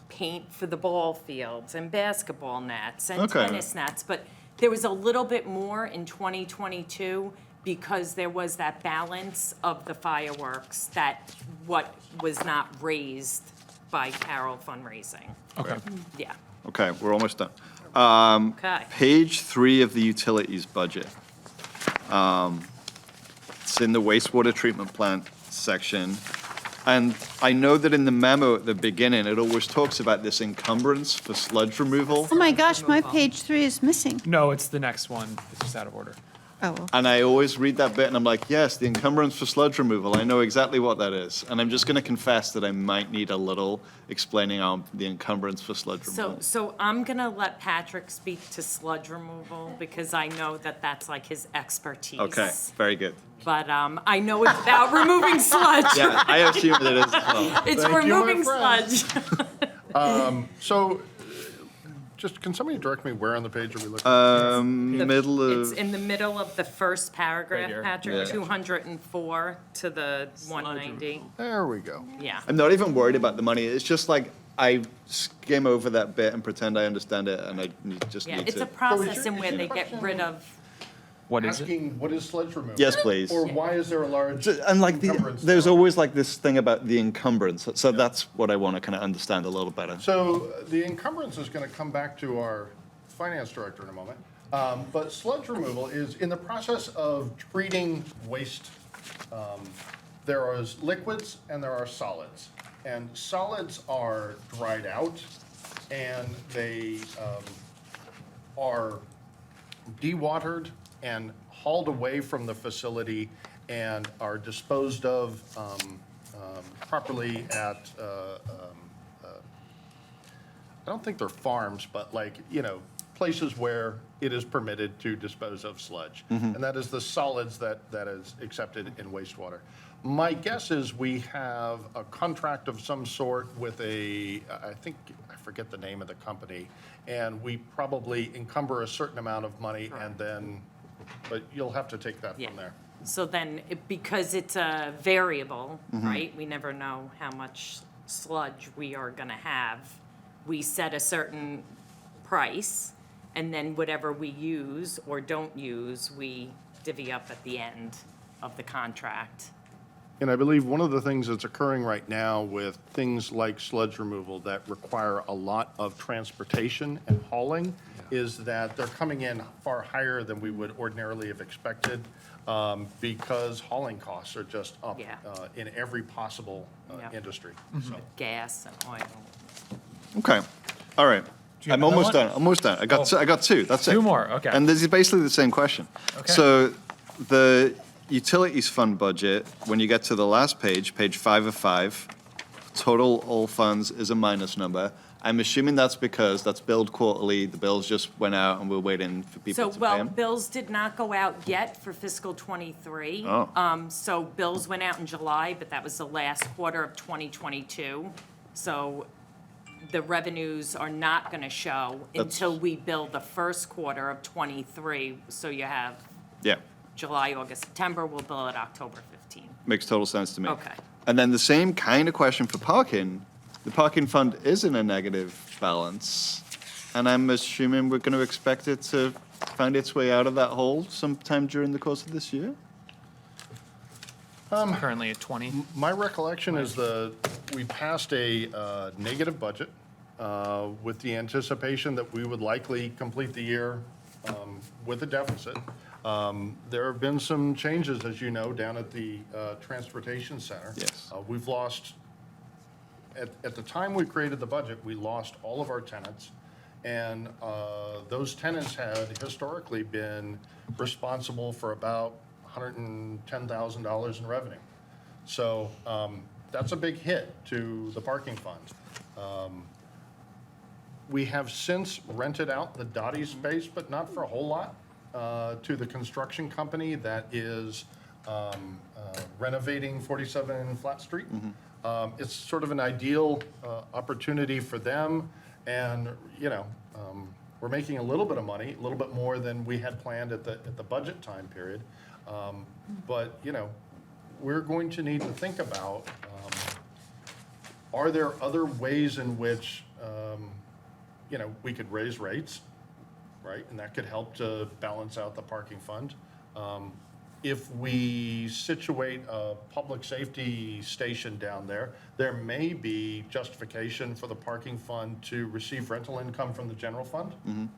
paint for the ball fields and basketball nets and Okay. tennis nets. But there was a little bit more in 2022 because there was that balance of the fireworks that what was not raised by Carol fundraising. Okay. Yeah, Okay, we're almost done. okay. Page 3 of the utilities budget. It's in the wastewater treatment plant section. And I know that in the memo at the beginning, it always talks about this encumbrance for sludge removal. Oh my gosh, my page 3 is missing. No, it's the next one. It's just out of order. Oh, well. And I always read that bit and I'm like, yes, the encumbrance for sludge removal. I know exactly what that is. And I'm just going to confess that I might need a little explaining on the encumbrance for sludge removal. So I'm gonna let Patrick speak to sludge removal because I know that that's like his expertise. Okay, very good. But I know it's about removing sludge. Yeah, I assume that it is as well. It's Thank you, my removing friend. sludge. So, just, can somebody direct me where on the page are we looking? The- Middle It's of, in the middle of the first paragraph, here. Patrick, Yeah. 204 to the 190. There we go. Yeah. I'm not even worried about the money. It's just like I skim over that bit and pretend I understand it and I just Yeah, need it's a to. process in is where your they get question- rid of, What is it? Asking, what is sludge removal? Yes, please. Or why is there a large And like encumbrance there's now? always like this thing about the encumbrance. So that's what I want to kind of understand a little better. So the encumbrance is going to come back to our finance director in a moment. But sludge removal is in the process of treating waste. There are liquids and there are solids. And solids are dried out and they are dewatered and hauled away from the facility and are disposed of properly at, I don't think they're farms, but like, places where it is permitted to dispose of sludge. And that is the solids that is accepted in wastewater. My guess is we have a contract of some sort with I forget the name of the company, and we probably encumber a certain amount of money and then, but you'll have to take that Yeah. from there. So then, because it's a variable, right, we never know how much sludge we are gonna have, we set a certain price, and then whatever we use or don't use, we divvy up at the end of the contract. And I believe one of the things that's occurring right now with things like sludge removal that require a lot of transportation and hauling is that they're coming in far higher than we would ordinarily have expected because hauling costs are just up Yeah. in every possible Yeah. industry. So, Gas and oil. Okay, all right. you have I'm another almost one? done, almost done. I got two, that's it. Two more, okay. And this is basically the same question. Okay. So the utilities fund budget, when you get to the last page, page 5 of 5, total all funds is a minus number. I'm assuming that's because that's billed quarterly, the bills just went out and we're waiting for people So, to pay well, them. bills did not go out yet for fiscal '23. Oh. So bills went out in July, but that was the last quarter of 2022. So the revenues are not going to show until we bill the first quarter of '23. So you have Yeah, July, August, September, we'll bill it October 15. makes total sense to me. Okay. And then the same kind of question for parking. The parking fund is in a negative balance, and I'm assuming we're going to expect it to find its way out of that hole sometime during the course of this year? Currently at 20. my recollection is we passed a negative budget with the anticipation that we would likely complete the year with a deficit. There have been some changes, as you know, down at the transportation center. Yes. We've lost, at the time we created the budget, we lost all of our tenants. And those tenants had historically been responsible for about $110,000 in revenue. So that's a big hit to the parking fund. We have since rented out the Dottie space, but not for a whole lot, to the construction company that is renovating 47 Flat Street. It's sort of an ideal opportunity for them, and, we're making a little bit of money, a little bit more than we had planned at the budget time period. But, we're going to need to think about, are there other ways in which, we could raise rates, right? And that could help to balance out the parking fund. If we situate a public safety station down there, there may be justification for the parking fund to receive rental income from the general fund,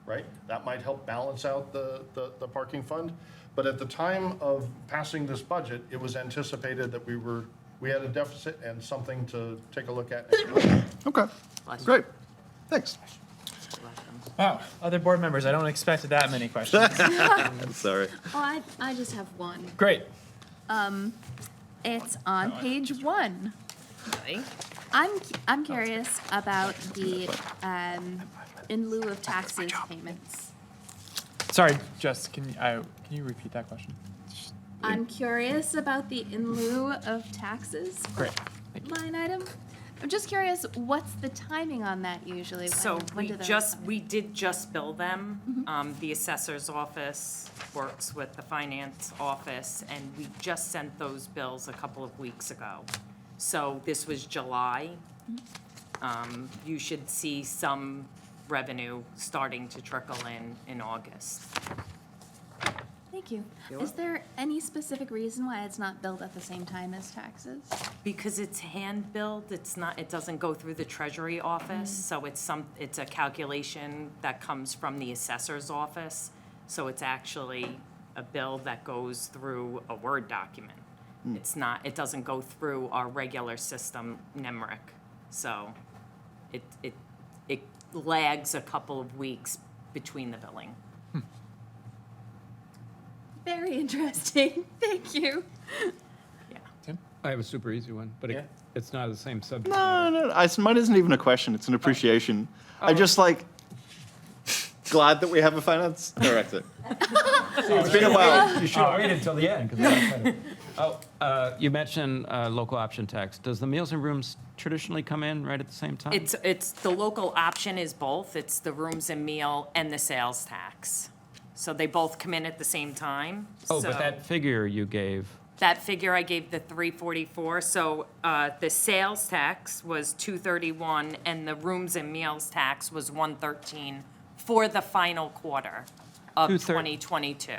right? That might help balance out the parking fund. But at the time of passing this budget, it was anticipated that we had a deficit and something to take a look at next month. Okay, great, thanks. Wow, other board members, I don't expect that many questions. Sorry. Oh, I just have one. Great. It's on page 1. Okay. I'm curious about the in lieu of taxes payments. Sorry, Jess, can you repeat that question? I'm curious about the in lieu of taxes Great. Thank you. line item. I'm just curious, what's the timing on that usually? So When do those come? we did just bill them. The assessor's office works with the finance office, and we just sent those bills a couple of weeks ago. So this was July. You should see some revenue starting to trickle in August. Thank you. Is there any specific reason why it's not billed at the same time as taxes? Because it's hand billed, it doesn't go through the treasury office, so it's a calculation that comes from the assessor's office. So it's actually a bill that goes through a Word document. It's not, it doesn't go through our regular system, NEMRIC. So it lags a couple of weeks between the billing. Very interesting. Thank you. Yeah. I have a super easy one, but Yeah. it's not the same subject. No, mine isn't even a question. It's an appreciation. I just glad that we have a finance director. It's been a while. You should wait until the end, because you mentioned local option tax. Does the meals and rooms traditionally come in right at the same time? It's the local option is both. It's the rooms and meal and the sales tax. So they both come in at the same time. Oh, So but that figure you gave, that figure I gave, the 344, so the sales tax was 231 and the rooms and meals tax was 113 for the final quarter of 2022.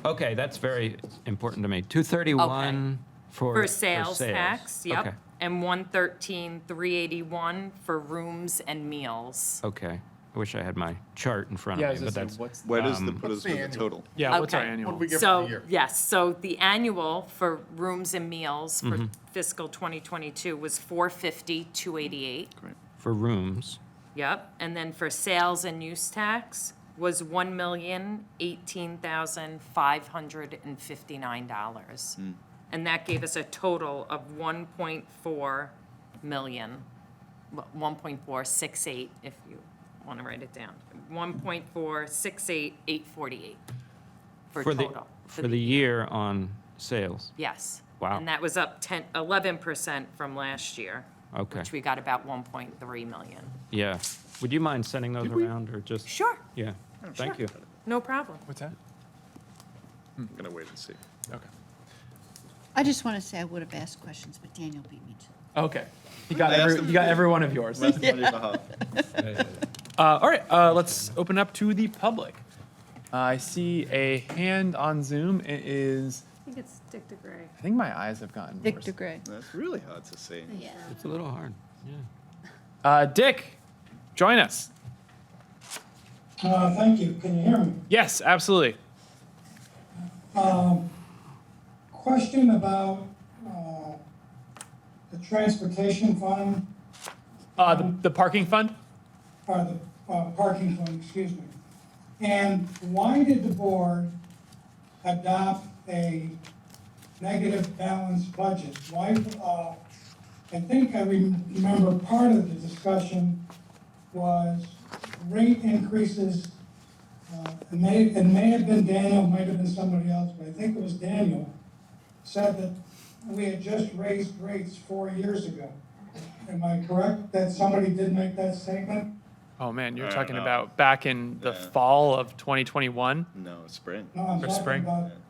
okay, that's very important to me. 231 For sales tax, yep. Okay, And 113,381 for rooms and meals. okay. I wish I had my chart in front Yeah, I of was me, gonna but say, that's, what's, Where does that put us with the total? yeah, what's our Okay. annual? What do we get for So, the year? yes, so the annual for rooms and meals for Mm-hmm. fiscal 2022 was 450,288. for rooms. Yep, and then for sales and use tax was $1,018,559. And that gave us a total of 1.4 million, 1.468 if you want to write it down. 1.468,848 for the total. For the year on sales. Yes. Wow. And that was up 11% from last year. Okay. Which we got about 1.3 million. Yeah. Would you mind sending those around or just? Sure, Yeah. Thank you. no problem. What's that? I'm gonna wait and see. Okay. I just want to say I would have asked questions, but Daniel beat me to it. Okay. You got I asked him you got every one of yours. That's on your behalf. All right, let's open up to the public. I see a hand on Zoom. It is, I think it's Dick DeGray. I think my eyes have gotten worse. Gray. That's really hard to see. Yeah. It's a little hard, yeah. Dick, join us. Thank you. Can you hear me? Yes, absolutely. Question about the transportation fund, The parking fund? or the parking fund, excuse me. And why did the board adopt a negative balanced budget? Why, I think I remember part of the discussion was rate increases. It may have been Daniel, might have been somebody else, but I think it was Daniel, said that we had just raised rates 4 years ago. Am I correct that somebody did make that statement? Oh, man, you're I don't talking know. about back in the Yeah. fall of 2021? No, spring. No, I'm For talking spring?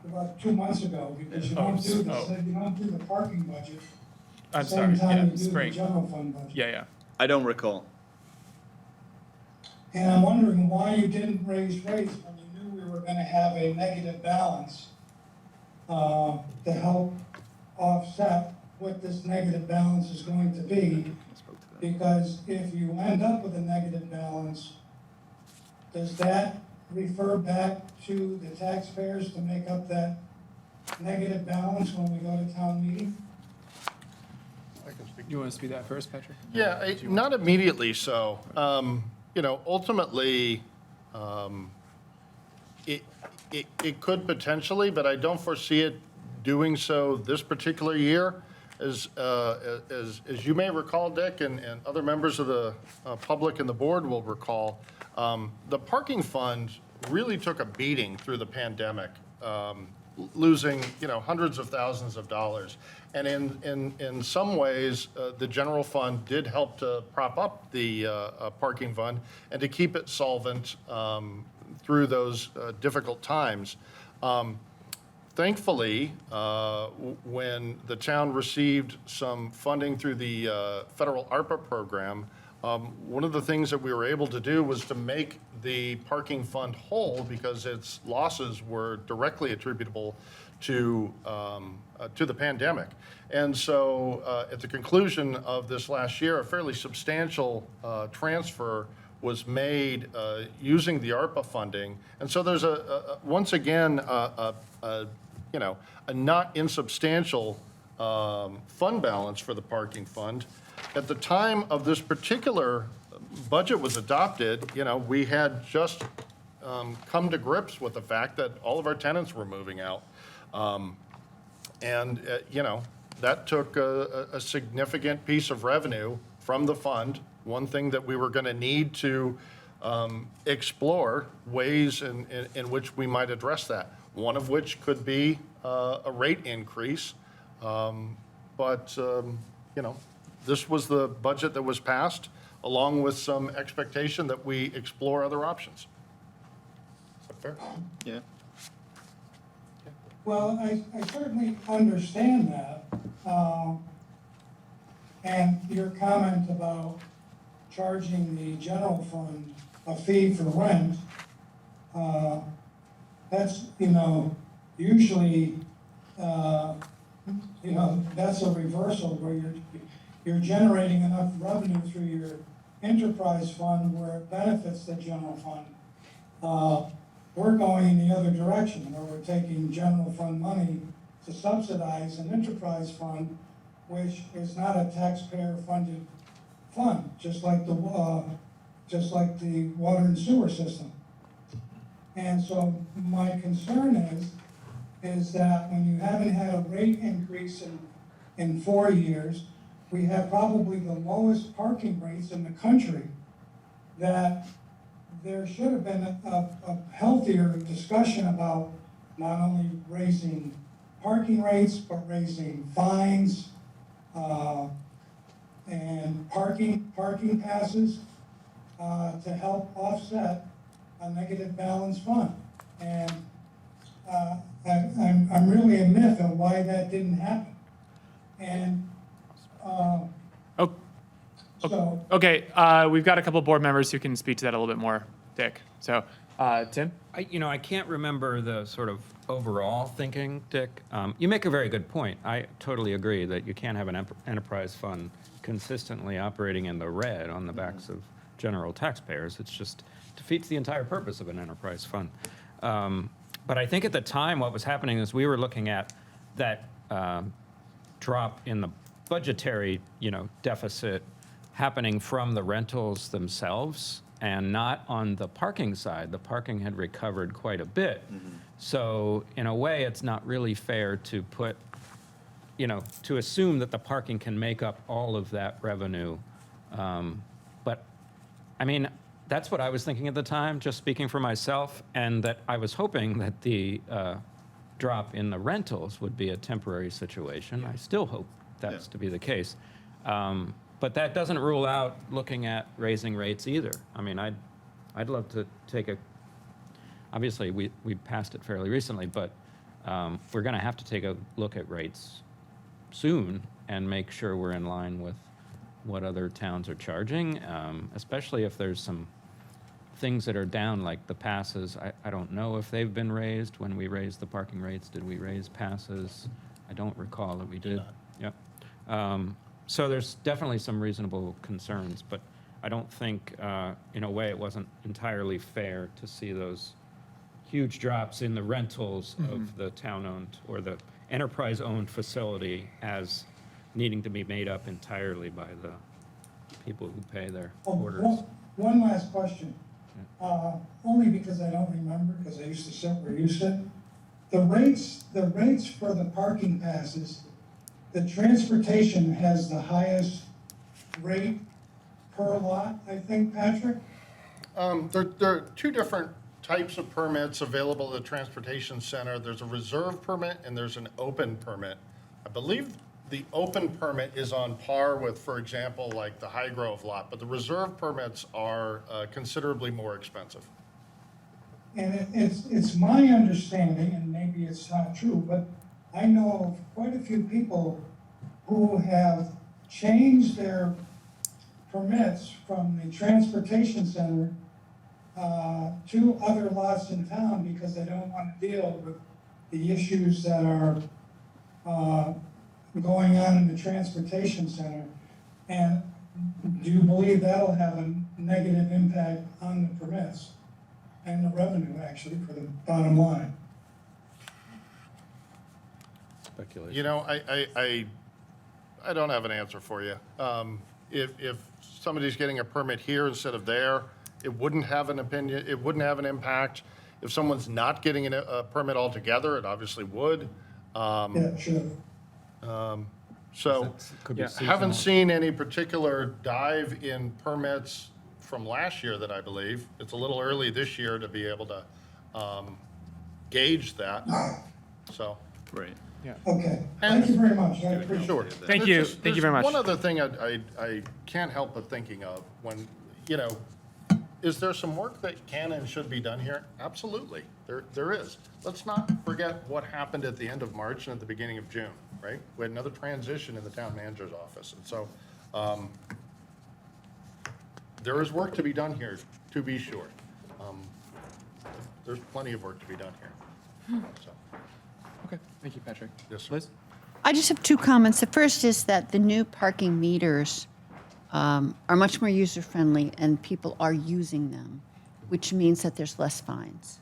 about 2 months ago, because you Oh, don't do oh. this, you don't do the parking budget I'm at the sorry, same time yeah, you do the spring. general fund budget. Yeah, yeah. I don't recall. And I'm wondering why you didn't raise rates when you knew we were gonna have a negative balance, to help offset what this negative balance is going to be. I spoke to that. Because if you end up with a negative balance, does that refer back to the taxpayers to make up that negative balance when we go to town meeting? You want to speak that first, Patrick? Yeah, not immediately so. Ultimately, it could potentially, but I don't foresee it doing so this particular year. As you may recall, Dick, and other members of the public and the board will recall, the parking fund really took a beating through the pandemic, losing, hundreds of thousands of dollars. And in some ways, the general fund did help to prop up the parking fund and to keep it solvent through those difficult times. Thankfully, when the town received some funding through the federal ARPA program, one of the things that we were able to do was to make the parking fund whole because its losses were directly attributable to the pandemic. And so at the conclusion of this last year, a fairly substantial transfer was made using the ARPA funding. And so there's once again, you know, a not insubstantial fund balance for the parking fund. At the time of this particular budget was adopted, you know, we had just come to grips with the fact that all of our tenants were moving out. You know, that took a significant piece of revenue from the fund. One thing that we were going to need to explore ways in which we might address that. One of which could be a rate increase. You know, this was the budget that was passed, along with some expectation that we explore other options. Is that fair? Yeah. Well, I certainly understand that. And your comment about charging the general fund a fee for rent, that's, you know, usually, you know, that's a reversal where you're generating enough revenue through your enterprise fund where it benefits the general fund. We're going in the other direction, where we're taking general fund money to subsidize an enterprise fund, which is not a taxpayer-funded fund, just like the water and sewer system. And so my concern is that when you haven't had a rate increase in 4 years, we have probably the lowest parking rates in the country, that there should have been a healthier discussion about not only raising parking rates, but raising fines, and parking passes, to help offset a negative balance fund. And I'm really a myth of why that didn't happen. And so, Okay, we've got a couple board members who can speak to that a little bit more, Dick. So, Tim? I can't remember the sort of overall thinking, Dick. You make a very good point. I totally agree that you can't have an enterprise fund consistently operating in the red on the backs of general taxpayers. It's just defeats the entire purpose of an enterprise fund. But I think at the time what was happening is we were looking at that drop in the budgetary, deficit happening from the rentals themselves and not on the parking side. The parking had recovered quite a bit. So in a way, it's not really fair to put, to assume that the parking can make up all of that revenue. But I mean, that's what I was thinking at the time, just speaking for myself, and that I was hoping that the drop in the rentals would be a temporary situation. I still hope that's to be the case. But that doesn't rule out looking at raising rates either. I mean, I'd love to take obviously we passed it fairly recently, but we're going to have to take a look at rates soon and make sure we're in line with what other towns are charging, especially if there's some things that are down, like the passes. I don't know if they've been raised. When we raised the parking rates, did we raise passes? I don't recall that we did. Yep. So there's definitely some reasonable concerns, but I don't think, in a way, it wasn't entirely fair to see those huge drops in the rentals of the town-owned or the enterprise-owned facility as needing to be made up entirely by the people who pay their orders. One last question, only because I don't remember, because I used to sit where you sit. The rates for the parking passes, the transportation has the highest rate per lot, I think, Patrick? There are two different types of permits available at the transportation center. There's a reserve permit and there's an open permit. I believe the open permit is on par with, for example, like the High Grove lot, but the reserve permits are considerably more expensive. And it's my understanding, and maybe it's not true, but I know of quite a few people who have changed their permits from the transportation center to other lots in town because they don't want to deal with the issues that are going on in the transportation center. And do you believe that'll have negative impact on the permits and the revenue, actually, for the bottom line. Speculation. You know, I don't have an answer for you. If somebody's getting a permit here instead of there, it wouldn't have an opinion, it wouldn't have an impact. If someone's not getting a permit altogether, it obviously would. Yeah, sure. So, Could be haven't seasonal. seen any particular dive in permits from last year that I believe. It's a little early this year to be able to gauge that, so. Right. Okay, thank you very much. I appreciate Sure. it. Thank you. Thank you very much. One other thing I can't help but thinking of when, you know, is there some work that can and should be done here? Absolutely, there is. Let's not forget what happened at the end of March and at the beginning of June, right? We had another transition in the town manager's office, and so there is work to be done here, to be sure. There's plenty of work to be done here, so. Okay, thank you, Patrick. Yes, sir. Liz? I just have two comments. The first is that the new parking meters are much more user-friendly, and people are using them, which means that there's less fines.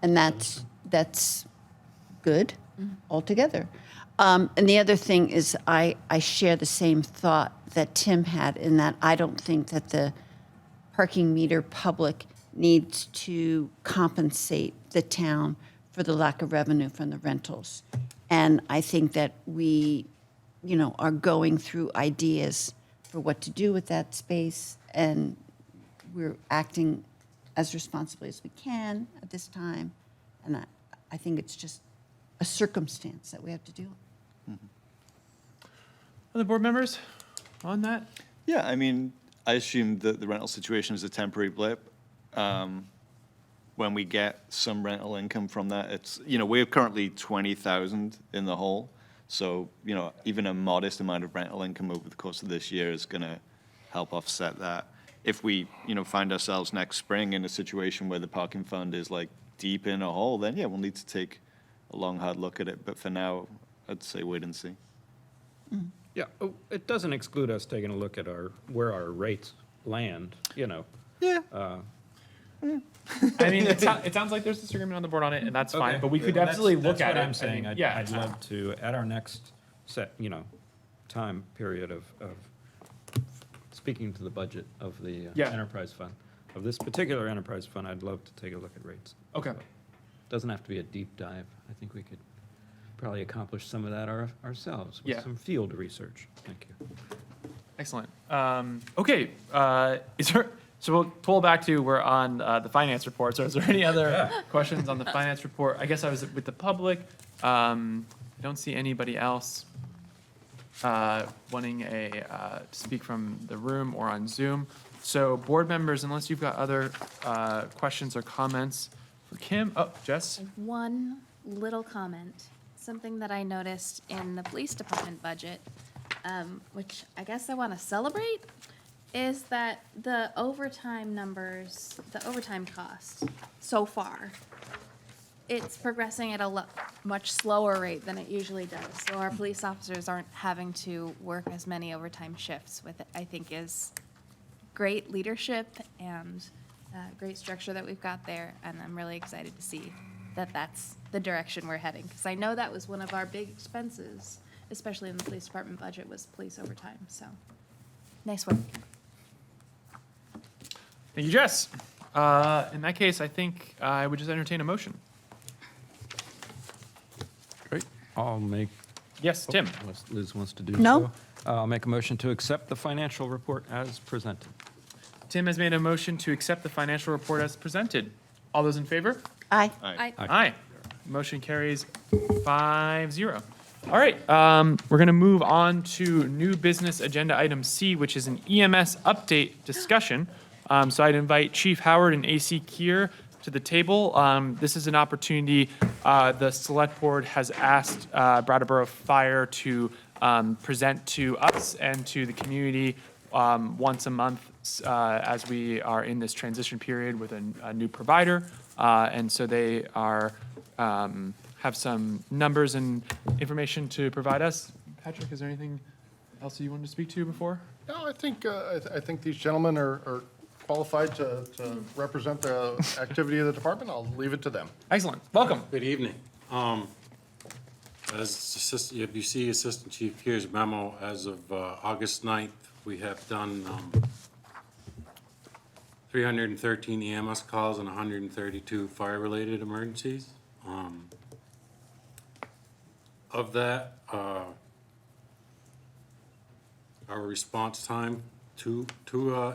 And that's good altogether. And the other thing is I share the same thought that Tim had, in that I don't think that the parking meter public needs to compensate the town for the lack of revenue from the rentals. And I think that we, you know, are going through ideas for what to do with that space, and we're acting as responsibly as we can at this time. And I think it's just a circumstance that we have to deal with. Other board members on that? Yeah, I mean, I assume that the rental situation is a temporary blip. When we get some rental income from that, it's, you know, we're currently 20,000 in the hole. So, you know, even a modest amount of rental income over the course of this year is going to help offset that. If we, you know, find ourselves next spring in a situation where the parking fund is like deep in a hole, then yeah, we'll need to take a long, hard look at it. But for now, I'd say wait and see. Yeah, it doesn't exclude us taking a look at where our rates land, you know. Yeah. I mean, it sounds like there's disagreement on the board on it, and that's fine, Okay. but we could Well, absolutely look that's at it. what I'm saying. Yeah. I'd love to, at our next set, you know, time period of speaking to the budget of the Yeah. enterprise fund, of this particular enterprise fund, I'd love to take a look at rates. Okay. Doesn't have to be a deep dive. I think we could probably accomplish some of that ourselves with Yeah. some field research. Thank you. Excellent. Okay, so we'll pull back to, we're on the finance report. So is there any other questions on the finance report? I guess I was with the public. I don't see anybody else wanting to speak from the room or on Zoom. So board members, unless you've got other questions or comments for Kim, Jess? One little comment, something that I noticed in the police department budget, which I guess I want to celebrate, is that the overtime numbers, the overtime cost so far, it's progressing at a much slower rate than it usually does. So our police officers aren't having to work as many overtime shifts, with it, I think is great leadership and great structure that we've got there. And I'm really excited to see that that's the direction we're heading. Because I know that was one of our big expenses, especially in the police department budget, was police overtime. So nice work. Thank you, Jess. In that case, I think I would just entertain a motion. Great. I'll make, Yes, Tim. unless Liz wants to do No. so. I'll make a motion to accept the financial report as presented. Tim has made a motion to accept the financial report as presented. All those in favor? Aye. Aye. Motion carries 5-0. All right, we're going to move on to new business agenda item C, which is an EMS update discussion. So I'd invite Chief Howard and AC Kier to the table. This is an opportunity, the Select Board has asked Brattleboro Fire to present to us and to the community once a month as we are in this transition period with a new provider. And so they are have some numbers and information to provide us. Patrick, is there anything else you wanted to speak to before? No, I think these gentlemen are qualified to represent the activity of the department, I'll leave it to them. Excellent. Welcome. Good evening. If you see Assistant Chief Keir's memo, as of August 9th, we have done 313 EMS calls and 132 fire-related emergencies. Of that, our response time to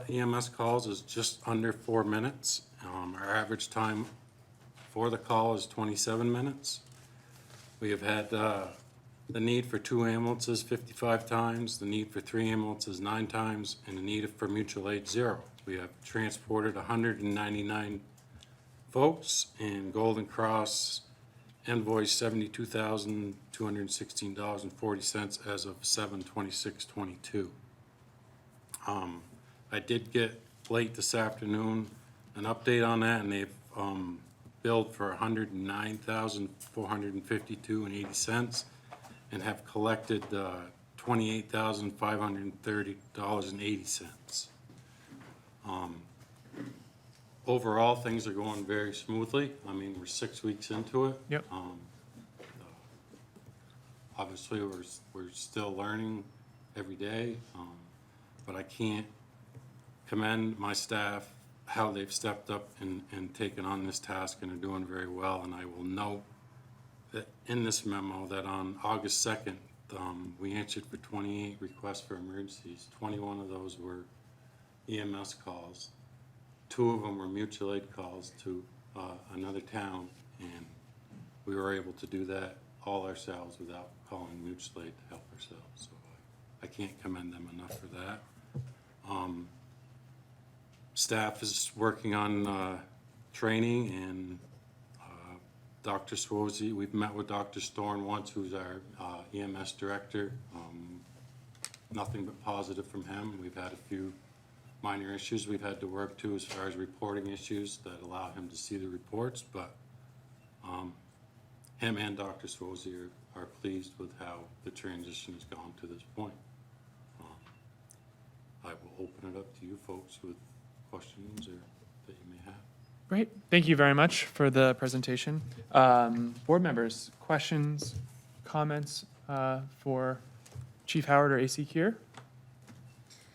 EMS calls is just under 4 minutes. Our average time for the call is 27 minutes. We have had the need for 2 ambulances 55 times, the need for 3 ambulances 9 times, and the need for mutual aid 0. We have transported 199 folks, and Golden Cross invoiced $72,216.40 as of 7/26/22. I did get late this afternoon an update on that, and they've billed for $109,452.80 and have collected $28,530.80. Overall, things are going very smoothly. I mean, we're 6 weeks into it. Yep. Obviously, we're still learning every day, but I can't commend my staff, how they've stepped up and taken on this task and are doing very well. And I will note that in this memo that on August 2nd, we answered for 28 requests for emergencies. 21 of those were EMS calls. 2 of them were mutual aid calls to another town, and we were able to do that all ourselves without calling mutual aid to help ourselves. So I can't commend them enough for that. Staff is working on training, and Dr. Swozy, we've met with Dr. Storm once, who's our EMS director. Nothing but positive from him. We've had a few minor issues we've had to work to as far as reporting issues that allow him to see the reports, but him and Dr. Swozy are pleased with how the transition has gone to this point. I will open it up to you folks with questions or that you may have. Great. Thank you very much for the presentation. Board members, questions, comments for Chief Howard or AC Keir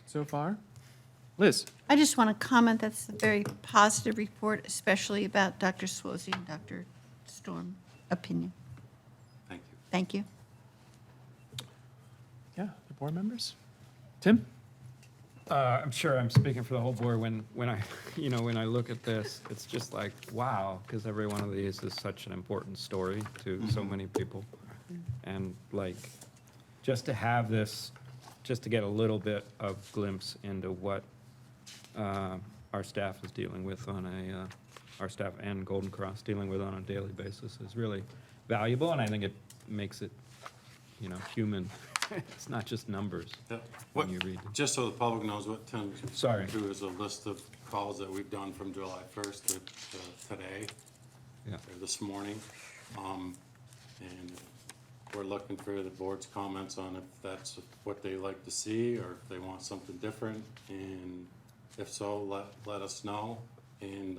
so far? Liz? I just want to comment, that's a very positive report, especially about Dr. Swozy and Dr. Storm opinion. Thank you. Thank you. Yeah, the board members? Tim? I'm sure I'm speaking for the whole board when I, when I look at this, it's just like, wow, because every one of these is such an important story to so many people. And like, just to have this, just to get a little bit of glimpse into what our staff is dealing with on our staff and Golden Cross dealing with on a daily basis is really valuable, and I think it makes it, human. It's not just numbers when you read them. Just so the public knows what Tim Sorry. through is a list of calls that we've done from July 1st to today, Yeah. or this morning. And we're looking for the board's comments on if that's what they like to see or if they want something different. And if so, let us know. And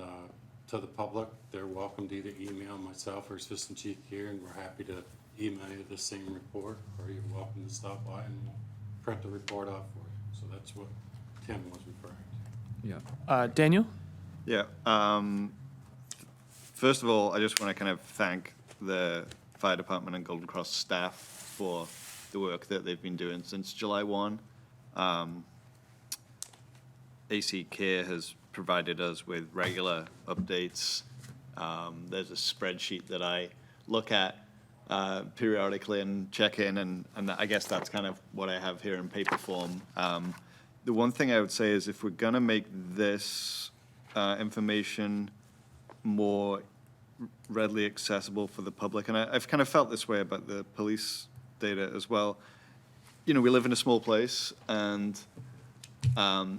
to the public, they're welcome to either email myself or Assistant Chief Keir, and we're happy to email you the same report, or you're welcome to stop by and we'll print the report out for you. So that's what Tim was referring to. Yeah. Daniel? Yeah. First of all, I just want to kind of thank the fire department and Golden Cross staff for the work that they've been doing since July 1. AC Keir has provided us with regular updates. There's a spreadsheet that I look at periodically and check in, and I guess that's kind of what I have here in paper form. The one thing I would say is if we're going to make this information more readily accessible for the public, and I've kind of felt this way about the police data as well. We live in a small place, and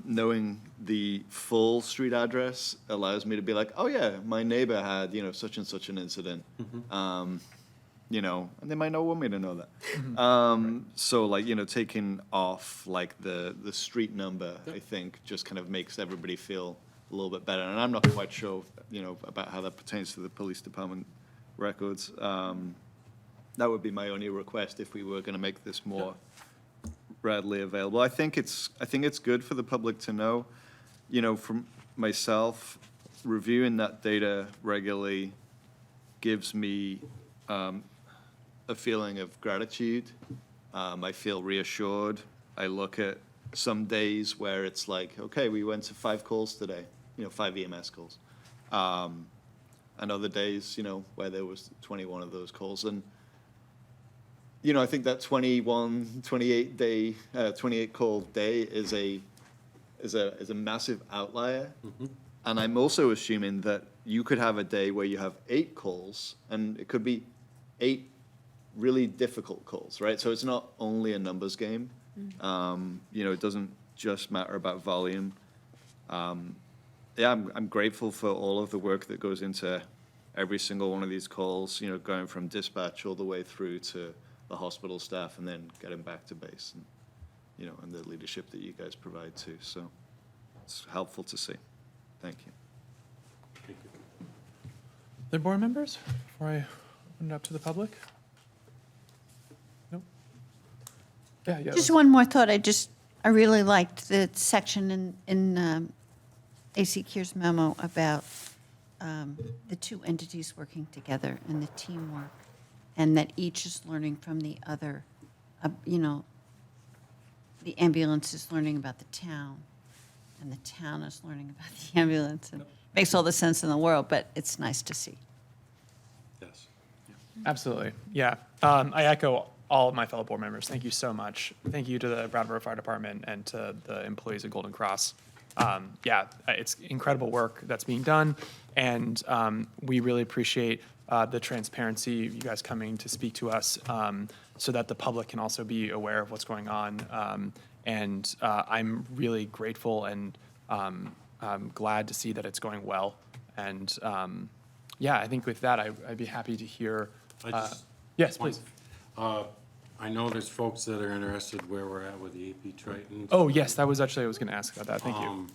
knowing the full street address allows me to be like, oh yeah, my neighbor had, such and such an incident. And they might not want me to know that. So like, taking off like the street number, I think just kind of makes everybody feel a little bit better. And I'm not quite sure, about how that pertains to the police department records. That would be my only request if we were going to make this more readily available. I think it's good for the public to know. From myself, reviewing that data regularly gives me a feeling of gratitude. I feel reassured. I look at some days where it's like, okay, we went to 5 calls today, 5 EMS calls. And other days, where there was 21 of those calls. And, I think that 28 call day is a massive outlier. Mm-hmm. And I'm also assuming that you could have a day where you have 8 calls, and it could be 8 really difficult calls, right? So it's not only a numbers game. It doesn't just matter about volume. I'm grateful for all of the work that goes into every single one of these calls, going from dispatch all the way through to the hospital staff and then getting back to base and, and the leadership that you guys provide too. So it's helpful to see. Thank you. Thank you. Other board members, before I open it up to the public? Nope. Yeah. Just one more thought. I really liked the section in AC Keir's memo about the 2 entities working together and the teamwork, and that each is learning from the other. The ambulance is learning about the town, and the town is learning about the ambulance. And makes all the sense in the world, but it's nice to see. Yes. Absolutely. Yeah. I echo all of my fellow board members. Thank you so much. Thank you to the Brattleboro Fire Department and to the employees at Golden Cross. It's incredible work that's being done, and we really appreciate the transparency, you guys coming to speak to us, so that the public can also be aware of what's going on. I'm really grateful and I'm glad to see that it's going well. And I think with that, I'd be happy to hear. Yes, please. I know there's folks that are interested where we're at with the AP Triton. Oh, yes, that was actually, I was going to ask about that. Thank you.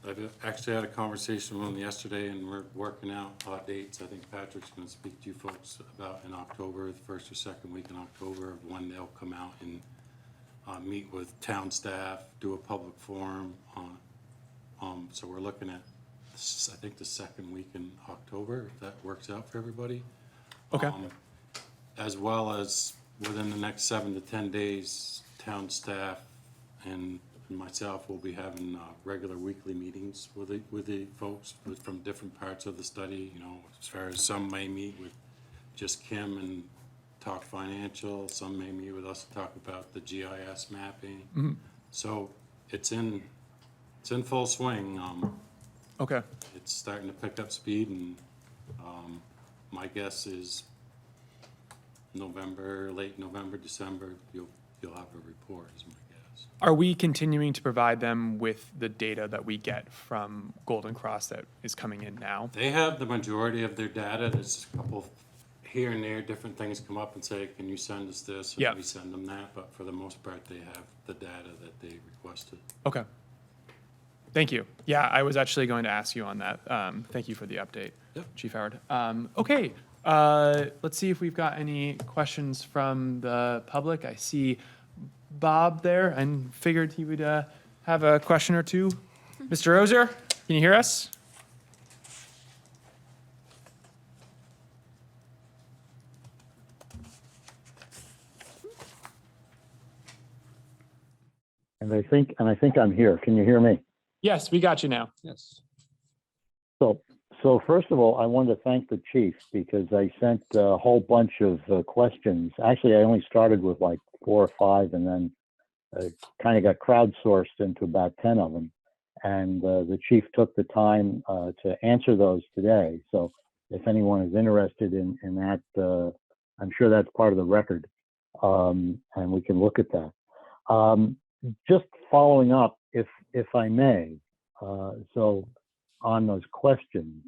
I've actually had a conversation with them yesterday, and we're working out dates. I think Patrick's going to speak to you folks about in October, the first or second week in October, of when they'll come out and meet with town staff, do a public forum. So we're looking at, I think, the second week in October, if that works out for everybody. Okay. As well as within the next 7 to 10 days, town staff and myself will be having regular weekly meetings with the folks from different parts of the study. As far as some may meet with just Kim and talk financial, some may meet with us to talk about the GIS mapping. Mm-hmm. So it's in full swing. Okay. It's starting to pick up speed, and my guess is late November, December, you'll have a report, is my guess. Are we continuing to provide them with the data that we get from Golden Cross that is coming in now? They have the majority of their data. There's a couple here and there, different things come up and say, can you send us this? And Yeah. we send them that, but for the most part, they have the data that they requested. Okay. Thank you. Yeah, I was actually going to ask you on that. Thank you for the update, Yep. Chief Howard. Okay, let's see if we've got any questions from the public. I see Bob there and figured he would have a question or two. Mr. Ozer, can you hear us? And I think I'm here. Can you hear me? Yes, we got you now. Yes. So first of all, I wanted to thank the chief because I sent a whole bunch of questions. Actually, I only started with like 4 or 5, and then kind of got crowdsourced into about 10 of them. And the chief took the time to answer those today. So if anyone is interested in that, I'm sure that's part of the record, and we can look at that. Just following up, if I may, so on those questions,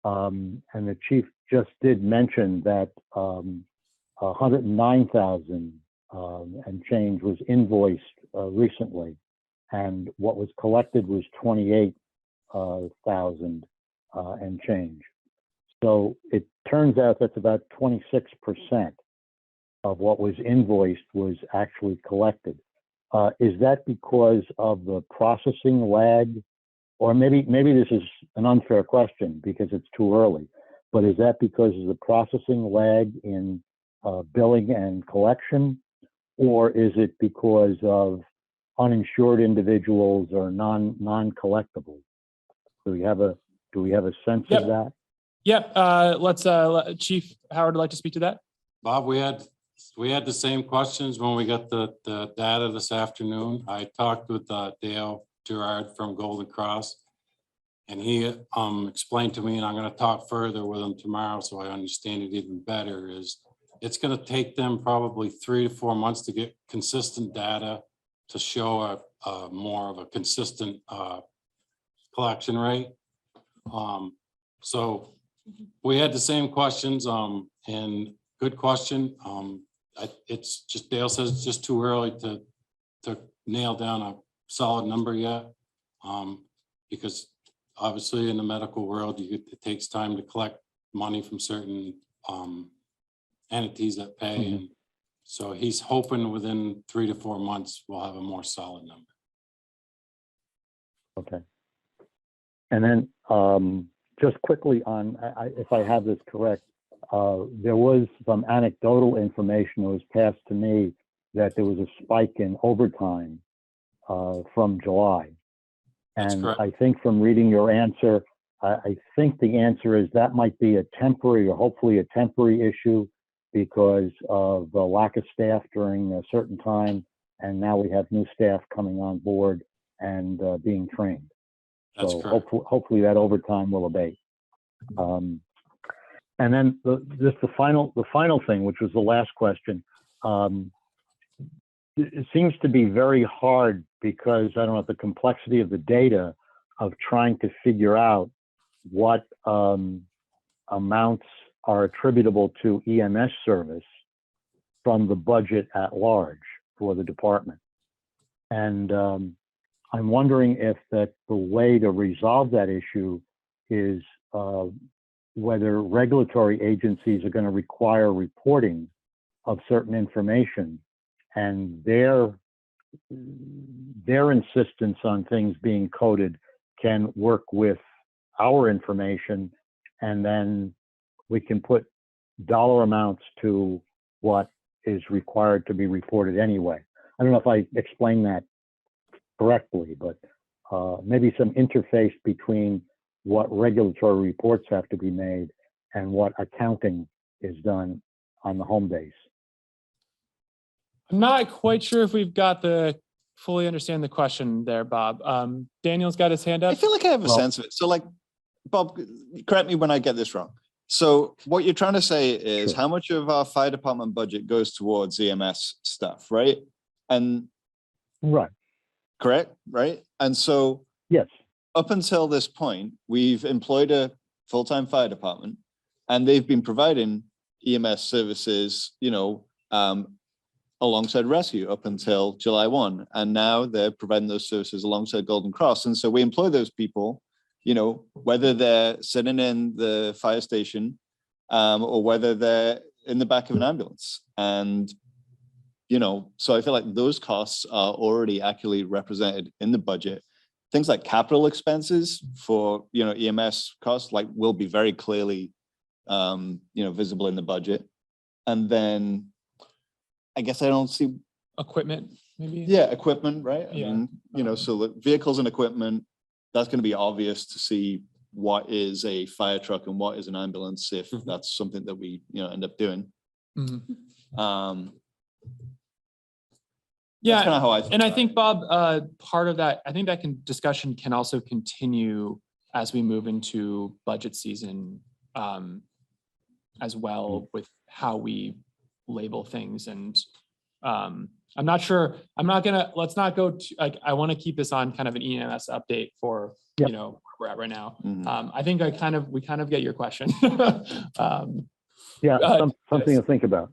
and the chief just did mention that 109,000 and change was invoiced recently, and what was collected was 28. thousand and change. So it turns out that's about 26% of what was invoiced was actually collected. Is that because of the processing lag? Or maybe this is an unfair question because it's too early, but is that because of the processing lag in billing and collection? Or is it because of uninsured individuals or non-collectible? Do we have a sense Yep. of that? Yep. Chief Howard would like to speak to that. Bob, we had the same questions when we got the data this afternoon. I talked with Dale Gerard from Golden Cross, and he explained to me, and I'm going to talk further with him tomorrow so I understand it even better, is it's going to take them probably 3 to 4 months to get consistent data to show a more of a consistent collection rate. So we had the same questions, and good question. It's just, Dale says it's just too early to nail down a solid number yet, because obviously in the medical world, it takes time to collect money from certain entities that pay. Mhm. And so he's hoping within 3 to 4 months, we'll have a more solid number. Okay. And then just quickly on, if I have this correct, there was some anecdotal information that was passed to me that there was a spike in overtime from July. That's And correct. I think from reading your answer, I think the answer is that might be a temporary or hopefully a temporary issue because of the lack of staff during a certain time. And now we have new staff coming on board and being trained. That's So correct. hopefully that overtime will abate. And then just the final thing, which was the last question. It seems to be very hard because I don't know the complexity of the data of trying to figure out what amounts are attributable to EMS service from the budget at large for the department. And I'm wondering if that the way to resolve that issue is whether regulatory agencies are going to require reporting of certain information, and their insistence on things being coded can work with our information, and then we can put dollar amounts to what is required to be reported anyway. I don't know if I explained that correctly, but maybe some interface between what regulatory reports have to be made and what accounting is done on the home base. I'm not quite sure if we've got fully understand the question there, Bob. Daniel's got his hand up. I feel like I have a sense of it. So like, Bob, correct me when I get this wrong. So what you're trying to say is how much of our fire department budget goes towards EMS stuff, right? And right. Correct, right? And so yes, up until this point, we've employed a full-time fire department and they've been providing EMS services, alongside rescue up until July 1. And now they're providing those services alongside Golden Cross. And so we employ those people, whether they're sitting in the fire station or whether they're in the back of an ambulance. And, so I feel like those costs are already accurately represented in the budget. Things like capital expenses for, EMS costs will be very clearly, visible in the budget. And then I guess I don't see equipment, maybe. Yeah, equipment, right? Yeah. I mean, so the vehicles and equipment, that's going to be obvious to see what is a fire truck and what is an ambulance if that's something that we, end up doing. Yeah, that's kind of how I think. And I think, Bob, part of that, I think that discussion can also continue as we move into budget season as well with how we label things. And I'm not sure, let's not go to, I want to keep this on kind of an EMS update for, where we're at right now. I think we kind of get your question. Something to think about.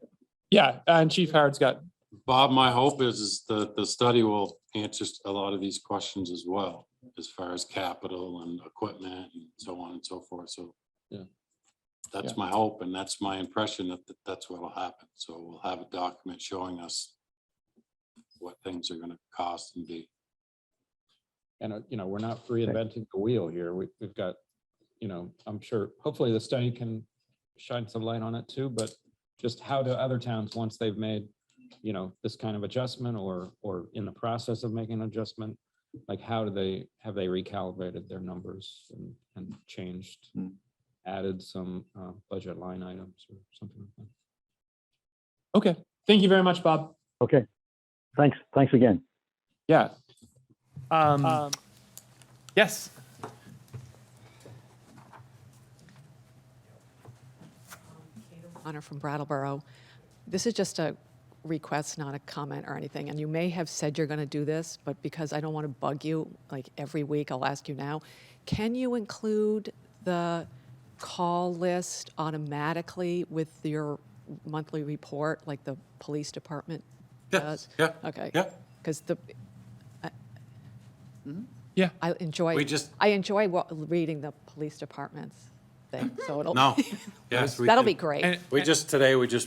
Yeah, and Chief Howard's got. Bob, my hope is that the study will answer a lot of these questions as well. as far as capital and equipment and so on and so forth. So Yeah. that's my hope, and that's my impression that that's what will happen. So we'll have a document showing us what things are going to cost and be. And, we're not reinventing the wheel here. We've got, I'm sure, hopefully the study can shine some light on it too, but just how do other towns, once they've made, this kind of adjustment or in the process of making an adjustment, like have they recalibrated their numbers and changed, added some budget line items or something like that? Okay, thank you very much, Bob. Okay. Thanks again. Yeah. Yes. Honor from Brattleboro. This is just a request, not a comment or anything. And you may have said you're going to do this, but because I don't want to bug you, like every week, I'll ask you now. Can you include the call list automatically with your monthly report, like the police department does? Yeah. Okay. Yeah. Because Yeah. I enjoy reading the police department's thing. So it'll No. Yes. that'll be great. We just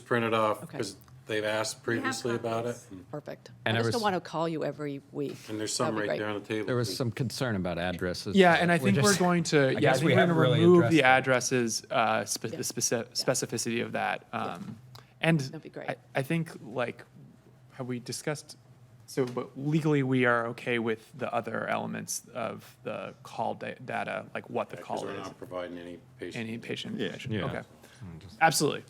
printed off Okay. because they've asked previously about it. Perfect. And I there just don't was- want to call you every week. And there's That'd some be right great. there on the table. There was some concern about addresses. Yeah, and I think we're just- going to, I yeah, I guess think we we're going to haven't really remove addressed the that. addresses, the specificity of that. And That'd be great. I think, like, have we discussed, so, but legally, we are okay with the other elements of the call data, like what the Yeah, 'cause call we're is, not providing any patient. any patient Yeah. information. Yeah. Okay, absolutely.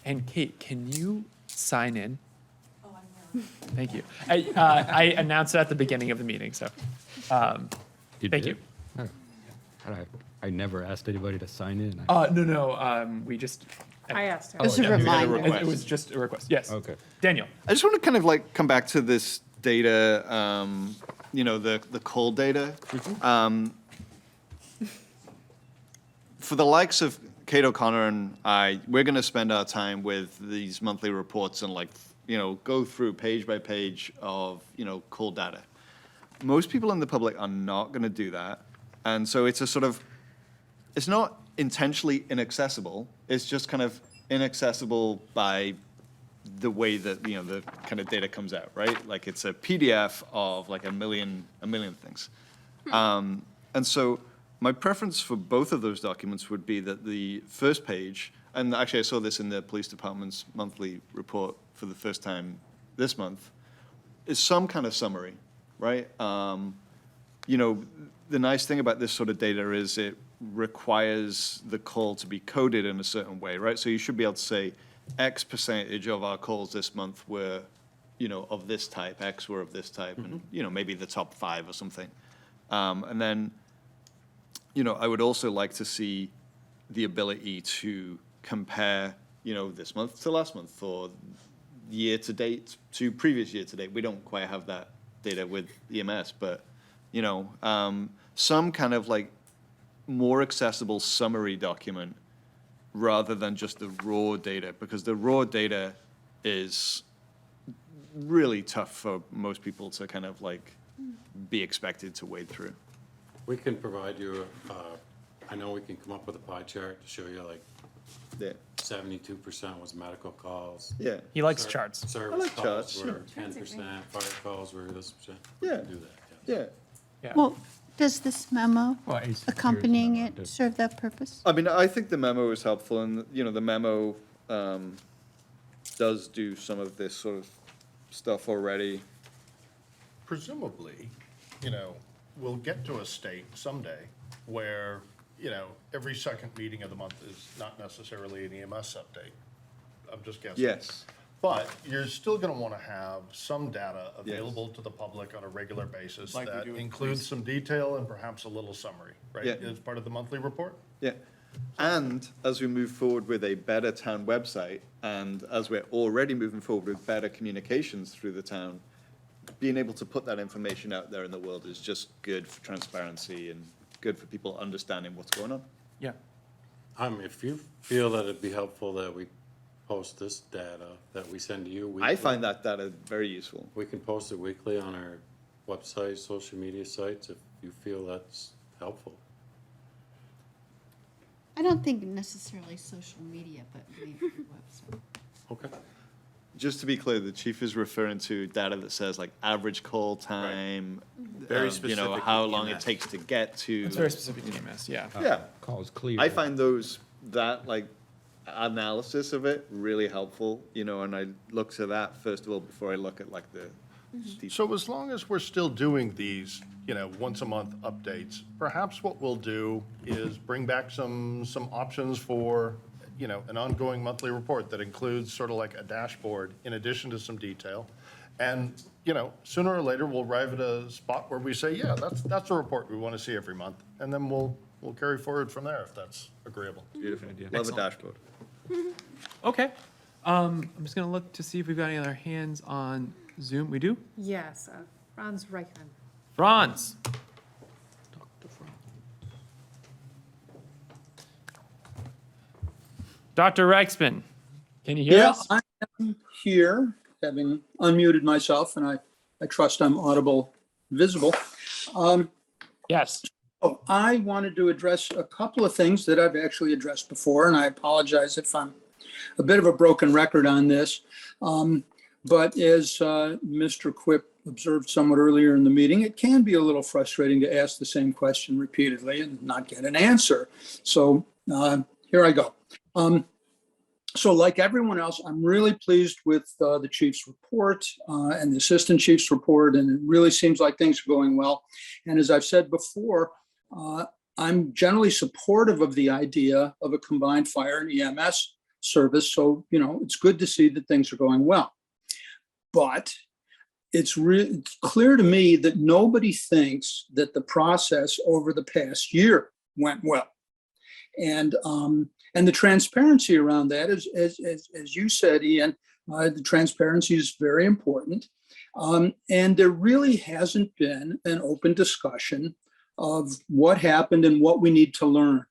And Kate, can you sign in? Oh, I will. Thank you. I announced it at the beginning of the meeting, so, thank you. I never asked anybody to sign in. No, we just. I asked her. Just a reminder. It was just a request, yes. Okay. Daniel. I just want to kind of like come back to this data, the call data. For the likes of Kate O'Connor and I, we're going to spend our time with these monthly reports and go through page by page of, call data. Most people in the public are not going to do that. And so it's it's not intentionally inaccessible. It's just kind of inaccessible by the way that, the kind of data comes out, right? Like it's a PDF of like a million things. And so my preference for both of those documents would be that the first page, and actually I saw this in the police department's monthly report for the first time this month, is some kind of summary, right? The nice thing about this sort of data is it requires the call to be coded in a certain way, right? So you should be able to say X percentage of our calls this month were, of this type, X were of this type, and, maybe the top 5 or something. And then, I would also like to see the ability to compare, this month to last month or year to date to previous year to date. We don't quite have that data with EMS, but, some kind of like more accessible summary document rather than just the raw data, because the raw data is really tough for most people to kind of like be expected to wade through. We can provide you, I know we can come up with a pie chart to show you like Yeah. 72% was medical calls. Yeah. He likes charts. Service like calls charts, were 10%, fire calls were this percent. We Yeah. can do that, yes. Yeah. Well, does this memo Well, he's- accompanying here's the memo, it serve that purpose? I mean, I think the memo is helpful, and, the memo does do some of this sort of stuff already. Presumably, we'll get to a state someday where, every second meeting of the month is not necessarily an EMS update. I'm just guessing. Yes. But you're still going to want to have some data available to the public on a regular basis Like we that do with includes some detail and perhaps a little summary, right? Yeah. As part of the monthly report? Yeah. And as we move forward with a better town website, and as we're already moving forward with better communications through the town, being able to put that information out there in the world is just good for transparency and good for people understanding what's going on. Yeah. If you feel that it'd be helpful that we post this data that we send to you weekly. I find that data very useful. We can post it weekly on our websites, social media sites, if you feel that's helpful. I don't think necessarily social media, but maybe the website. Okay. Just to be clear, the chief is referring to data that says like average call time, Very you know, specific how to long it EMS. takes to get to. It's very specific to EMS, yeah. Yeah. Calls clear. I find that like analysis of it really helpful, you know, and I look to that first of all before I look at like the. So as long as we're still doing these, you know, once a month updates, perhaps what we'll do is bring back some options for, you know, an ongoing monthly report that includes sort of like a dashboard in addition to some detail. And, you know, sooner or later, we'll arrive at a spot where we say, yeah, that's a report we want to see every month. And then we'll carry forward from there if that's agreeable. Beautiful. Love a dashboard. Okay. I'm just gonna look to see if we've got any other hands on Zoom. We do? Yes, Franz Reichman. Franz. Dr. Reichman, can you hear us? I am here, having unmuted myself, and I trust I'm audible, visible. Yes. Oh, I wanted to address a couple of things that I've actually addressed before, and I apologize if I'm a bit of a broken record on this. But as Mr. Quip observed somewhat earlier in the meeting, it can be a little frustrating to ask the same question repeatedly and not get an answer. So here I go. So like everyone else, I'm really pleased with the chief's report and the assistant chief's report, and it really seems like things are going well. And as I've said before, I'm generally supportive of the idea of a combined fire and EMS service. So, you know, it's good to see that things are going well. But it's clear to me that nobody thinks that the process over the past year went well. And the transparency around that is, as you said, Ian, the transparency is very important. And there really hasn't been an open discussion of what happened and what we need to learn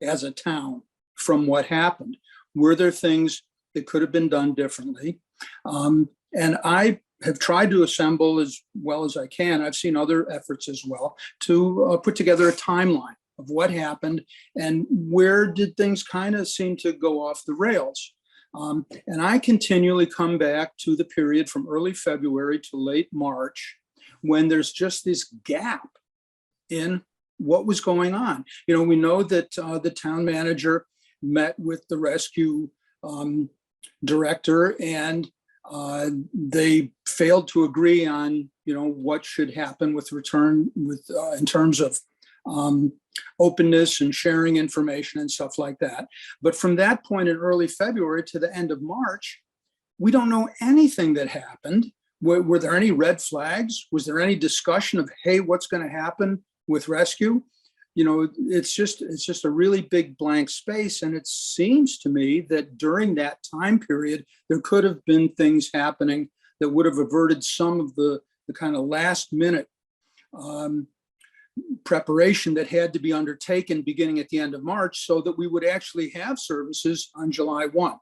as a town from what happened. Were there things that could have been done differently? And I have tried to assemble as well as I can. I've seen other efforts as well to put together a timeline of what happened and where did things kind of seem to go off the rails. And I continually come back to the period from early February to late March when there's just this gap in what was going on. You know, we know that the town manager met with the rescue director and they failed to agree on, you know, what should happen with return with in terms of openness and sharing information and stuff like that. But from that point in early February to the end of March, we don't know anything that happened. Were there any red flags? Was there any discussion of, hey, what's going to happen with rescue? You know, it's just a really big blank space. And it seems to me that during that time period, there could have been things happening that would have averted some of the kind of last minute preparation that had to be undertaken beginning at the end of March so that we would actually have services on July 1.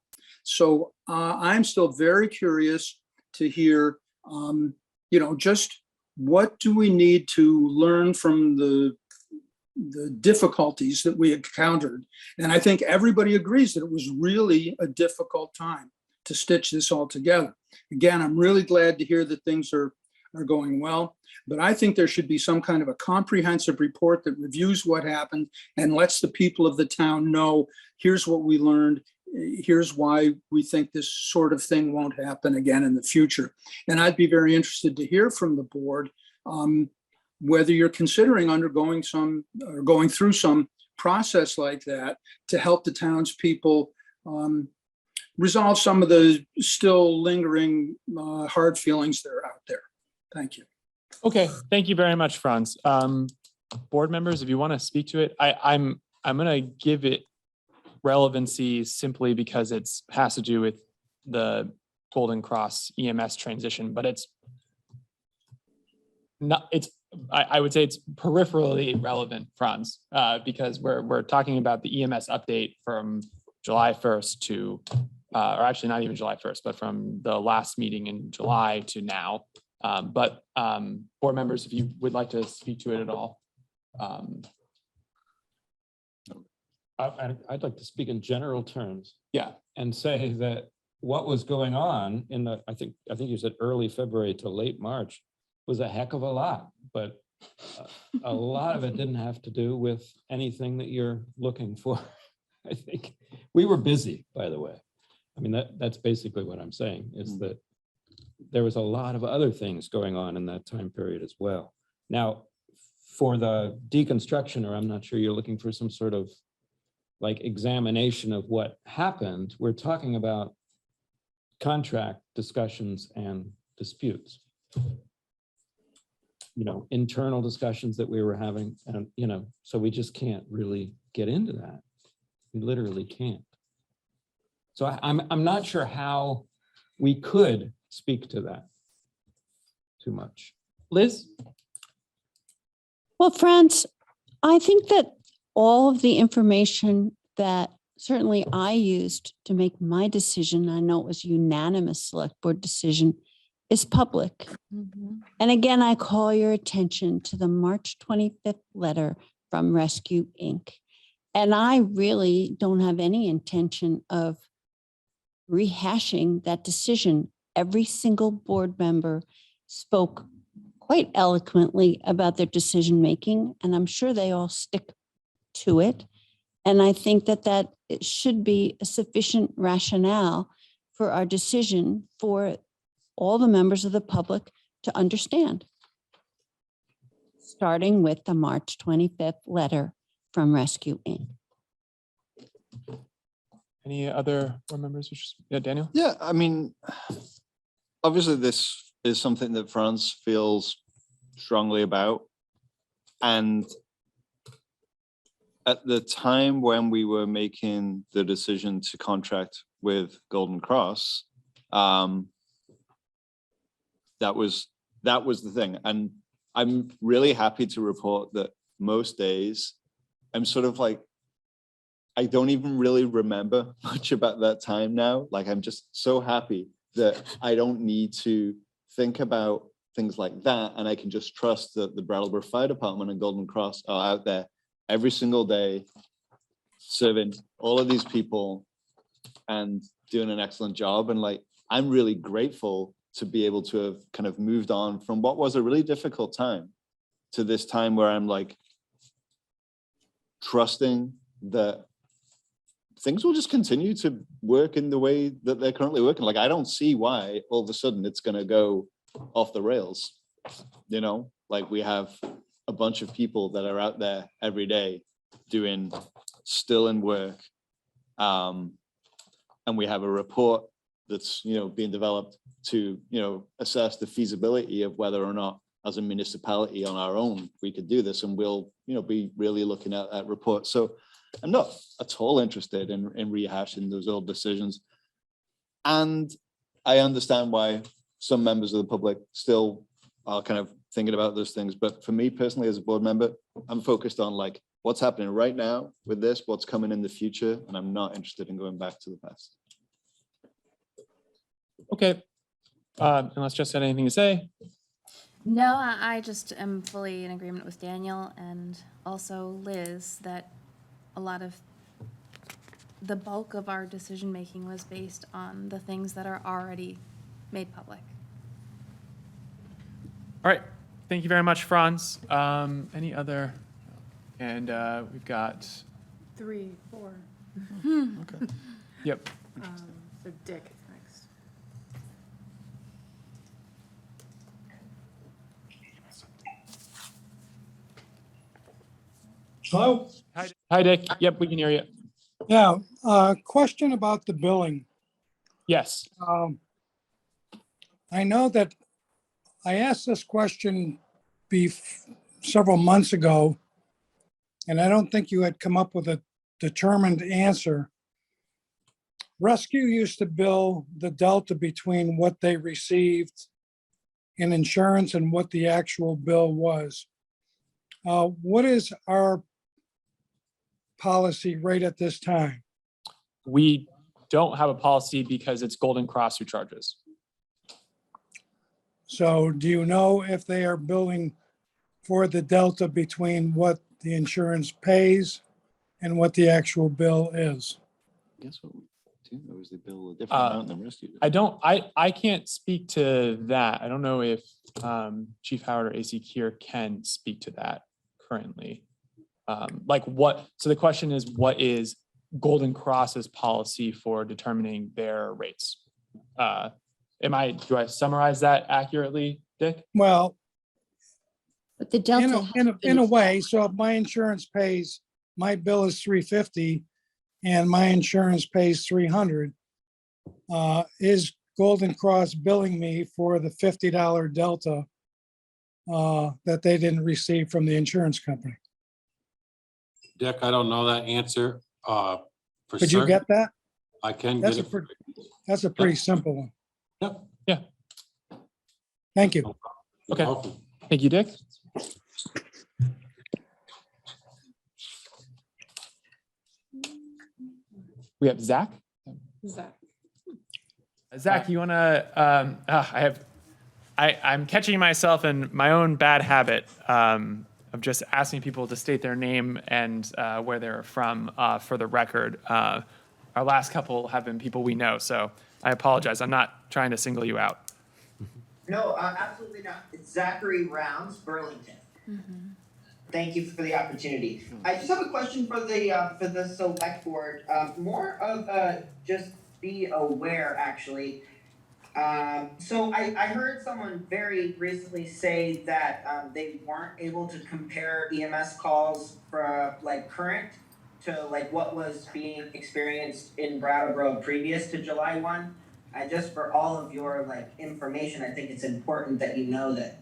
So I'm still very curious to hear, you know, just what do we need to learn from the difficulties that we encountered. And I think everybody agrees that it was really a difficult time to stitch this all together. Again, I'm really glad to hear that things are going well, but I think there should be some kind of a comprehensive report that reviews what happened and lets the people of the town know, here's what we learned, here's why we think this sort of thing won't happen again in the future. And I'd be very interested to hear from the board whether you're considering undergoing some or going through some process like that to help the townspeople resolve some of the still lingering hard feelings that are out there. Thank you. Okay, thank you very much, Franz. Board members, if you want to speak to it, I'm going to give it relevancy simply because it has to do with the Golden Cross EMS transition, but it's not. I would say it's peripherally relevant, Franz, because we're talking about the EMS update from July 1st to, or actually not even July 1st, but from the last meeting in July to now. But board members, if you would like to speak to it at all. I'd like to speak in general terms Yeah, and say that what was going on in the, I think you said early February to late March was a heck of a lot, but a lot of it didn't have to do with anything that you're looking for. I think we were busy, by the way. I mean, that's basically what I'm saying, is that there was a lot of other things going on in that time period as well. Now, for the deconstruction, or I'm not sure you're looking for some sort of like examination of what happened, we're talking about contract discussions and disputes. You know, internal discussions that we were having, and, you know, so we just can't really get into that. We literally can't. So I'm not sure how we could speak to that too much. Liz? Well, Franz, I think that all of the information that certainly I used to make my decision, I know it was a unanimous select board decision, is public. And again, I call your attention to the March 25th letter from Rescue Inc. And I really don't have any intention of rehashing that decision. Every single board member spoke quite eloquently about their decision-making, and I'm sure they all stick to it. And I think that it should be a sufficient rationale for our decision for all the members of the public to understand. Starting with the March 25th letter from Rescue Inc. any other board members? Yeah, Daniel? Yeah, I mean, obviously this is something that Franz feels strongly about. And at the time when we were making the decision to contract with Golden Cross, that was the thing. And I'm really happy to report that most days I'm sort of like, I don't even really remember much about that time now. Like, I'm just so happy that I don't need to think about things like that. And I can just trust that the Brattleboro Fire Department and Golden Cross are out there every single day, serving all of these people and doing an excellent job. And like, I'm really grateful to be able to have kind of moved on from what was a really difficult time to this time where I'm like trusting that things will just continue to work in the way that they're currently working. Like, I don't see why all of a sudden it's going to go off the rails. You know, like, we have a bunch of people that are out there every day doing still in work. And we have a report that's, you know, being developed to, you know, assess the feasibility of whether or not as a municipality on our own we could do this, and we'll, you know, be really looking at that report. So I'm not at all interested in rehashing those old decisions. And I understand why some members of the public still are kind of thinking about those things. But for me personally, as a board member, I'm focused on like what's happening right now with this, what's coming in the future, and I'm not interested in going back to the past. Okay. Unless Jess had anything to say. No, I just am fully in agreement with Daniel and also Liz that a lot of the bulk of our decision-making was based on the things that are already made public. All right. Thank you very much, Franz. Any other? And we've got, 3, 4. okay. Yep. So Dick next. Hello? Hi, Dick. Yep, we can hear you. Yeah, question about the billing. Yes. I know that I asked this question several months ago, and I don't think you had come up with a determined answer. Rescue used to bill the delta between what they received in insurance and what the actual bill was. What is our policy right at this time? We don't have a policy because it's Golden Cross who charges. So do you know if they are billing for the delta between what the insurance pays and what the actual bill is? Guess what we do though is they bill a different Uh, amount than the rest of you. I can't speak to that. I don't know if Chief Howard or AC Kier can speak to that currently. Like what, so the question is, what is Golden Cross's policy for determining their rates? Do I summarize that accurately, Dick? Well, But the in delta. a, in a, in a way, so if my insurance pays, my bill is $350 and my insurance pays $300, is Golden Cross billing me for the $50 delta that they didn't receive from the insurance company? Dick, I don't know that answer. For Could you certain. get that? I can That's get a it. pretty, that's a pretty simple one. Yep. Yeah. Thank you. Okay. Welcome. Thank you, Dick. We have Zach. Zach, you wanna, I'm catching myself in my own bad habit of just asking people to state their name and where they're from for the record. Our last couple have been people we know, so I apologize. I'm not trying to single you out. No, absolutely not. It's Zachary Rounds, Burlington. Thank you for the opportunity. I just have a question for the select board. More of just be aware, actually. So I heard someone very recently say that they weren't able to compare EMS calls for like current to like what was being experienced in Brattleboro previous to July 1. Just for all of your like information, I think it's important that you know that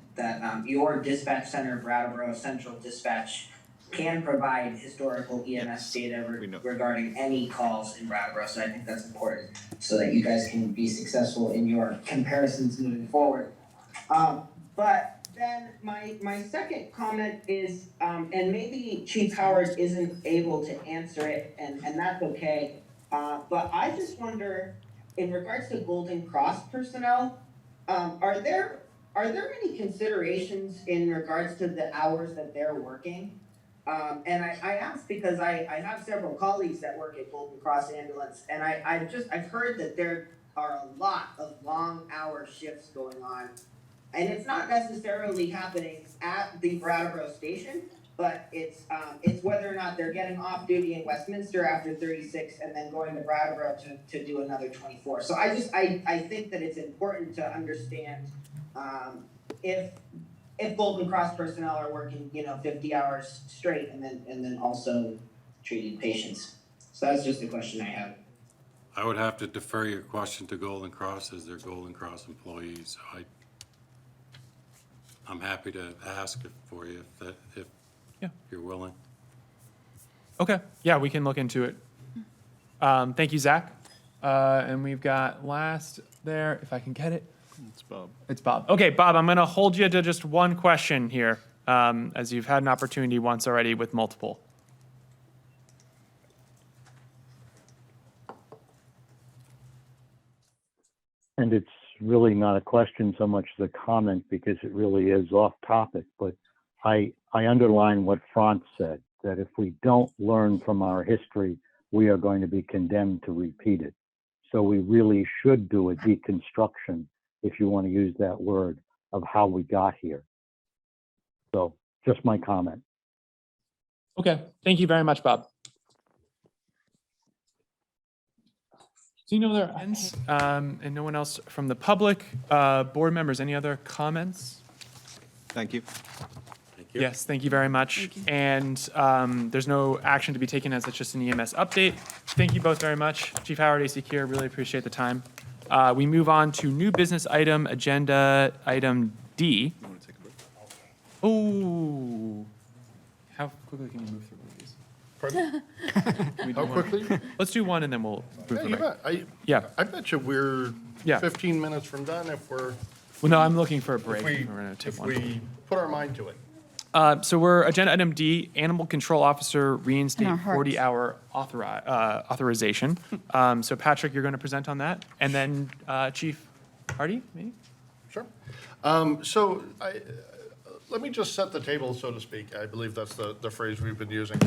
your dispatch center, Brattleboro Central Dispatch, can provide historical EMS data regarding any calls in Brattleboro. So I think that's important so that you guys can be successful in your comparisons moving forward. But then my second comment is, and maybe Chief Howard isn't able to answer it, and that's okay. But I just wonder, in regards to Golden Cross personnel, are there any considerations in regards to the hours that they're working? And I ask because I have several colleagues that work at Golden Cross Ambulance, and I've heard that there are a lot of long hour shifts going on. And it's not necessarily happening at the Brattleboro station, but it's whether or not they're getting off duty in Westminster after 36 and then going to Brattleboro to do another 24. So I think that it's important to understand if Golden Cross personnel are working, 50 hours straight and then also treating patients. So that's just a question I have. I would have to defer your question to Golden Cross as they're Golden Cross employees. So I'm happy to ask it for you if you're willing. Okay, yeah, we can look into it. Thank you, Zach. And we've got last there, if I can get it. It's Bob. It's Bob. Okay, Bob, I'm going to hold you to just one question here, as you've had an opportunity once already with multiple. And it's really not a question so much as a comment because it really is off topic, but I underline what Franz said, that if we don't learn from our history, we are going to be condemned to repeat it. So we really should do a deconstruction, if you want to use that word, of how we got here. So just my comment. Okay, thank you very much, Bob. Seeing no other ends, and no one else from the public, board members, any other comments? Thank you. Yes, thank you very much. And there's no action to be taken as it's just an EMS update. Thank you both very much. Chief Howard, AC Kier, really appreciate the time. We move on to new business item, agenda item D. You want to take a break? Oh, how quickly can you move through these? Pardon? We do How one- quickly? Let's do one and then we'll move Yeah, to you the bet. Yeah. I bet you we're Yeah. 15 minutes from done if Well, no, I'm looking for a break. we, We're gonna take if one. we put our mind to it. So we're agenda item D, animal control officer reinstate our hearts. 40-hour authorization. So Patrick, you're going to present on that, and then Chief Hardy, maybe? Sure. Let me just set the table, so to speak. I believe that's the phrase we've been using.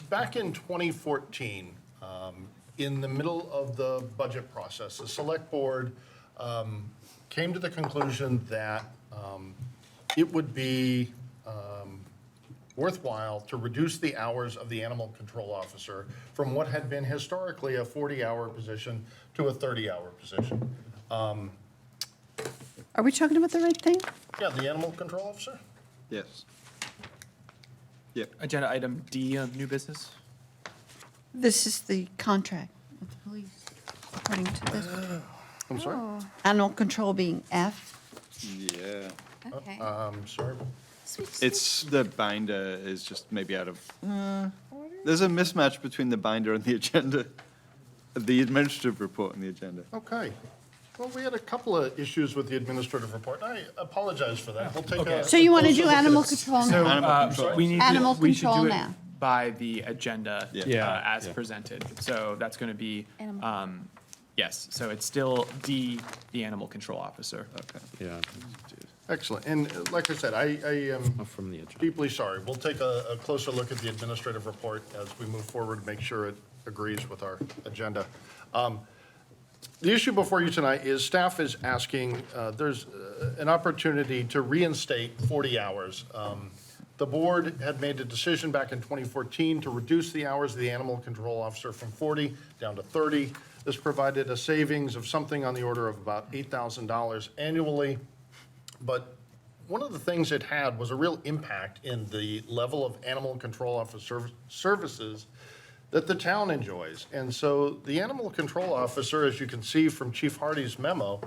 Back in 2014, in the middle of the budget process, the Select Board came to the conclusion that it would be worthwhile to reduce the hours of the animal control officer from what had been historically a 40-hour position to a 30-hour position. Are we talking about the right thing? Yeah, the animal control officer? Yes. Yep. Agenda item D of new business. This is the contract with the police, according to this. I'm sorry? Animal control being F. Yeah. Okay. Sorry. It's the binder is just maybe out of. There's a mismatch between the binder and the agenda, the administrative report and the agenda. Okay. Well, we had a couple of issues with the administrative report, and I apologize for that. We'll take Okay. a. So you want to closer do look at animal it. control So now? we need Animal we should control do it now. by the agenda Yeah. as presented. So that's going to be Animal. yes. So it's still D, the animal control officer. Okay. Yeah. Excellent. And like I said, I am From the agenda. deeply sorry. We'll take a closer look at the administrative report as we move forward to make sure it agrees with our agenda. The issue before you tonight is staff is asking, there's an opportunity to reinstate 40 hours. The board had made a decision back in 2014 to reduce the hours of the animal control officer from 40 down to 30. This provided a savings of something on the order of about $8,000 annually. But one of the things it had was a real impact in the level of animal control officer services that the town enjoys. And so the animal control officer, as you can see from Chief Hardy's memo,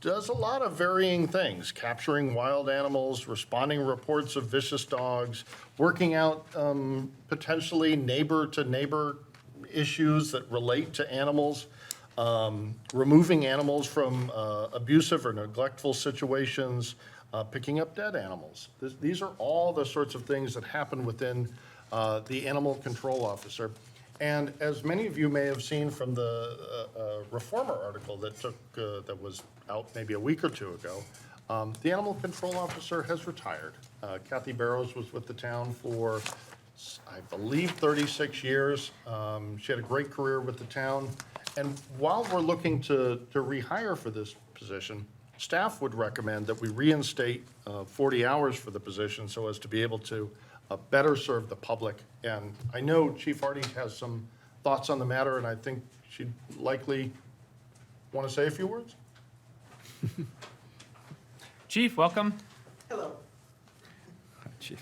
does a lot of varying things, capturing wild animals, responding to reports of vicious dogs, working out potentially neighbor-to-neighbor issues that relate to animals, removing animals from abusive or neglectful situations, picking up dead animals. These are all the sorts of things that happen within the animal control officer. And as many of you may have seen from the Reformer article that was out maybe a week or two ago, the animal control officer has retired. Kathy Barrows was with the town for, I believe, 36 years. She had a great career with the town. And while we're looking to rehire for this position, staff would recommend that we reinstate 40 hours for the position so as to be able to better serve the public. And I know Chief Hardy has some thoughts on the matter, and I think she'd likely want to say a few words. Chief, welcome. Hello. Chief.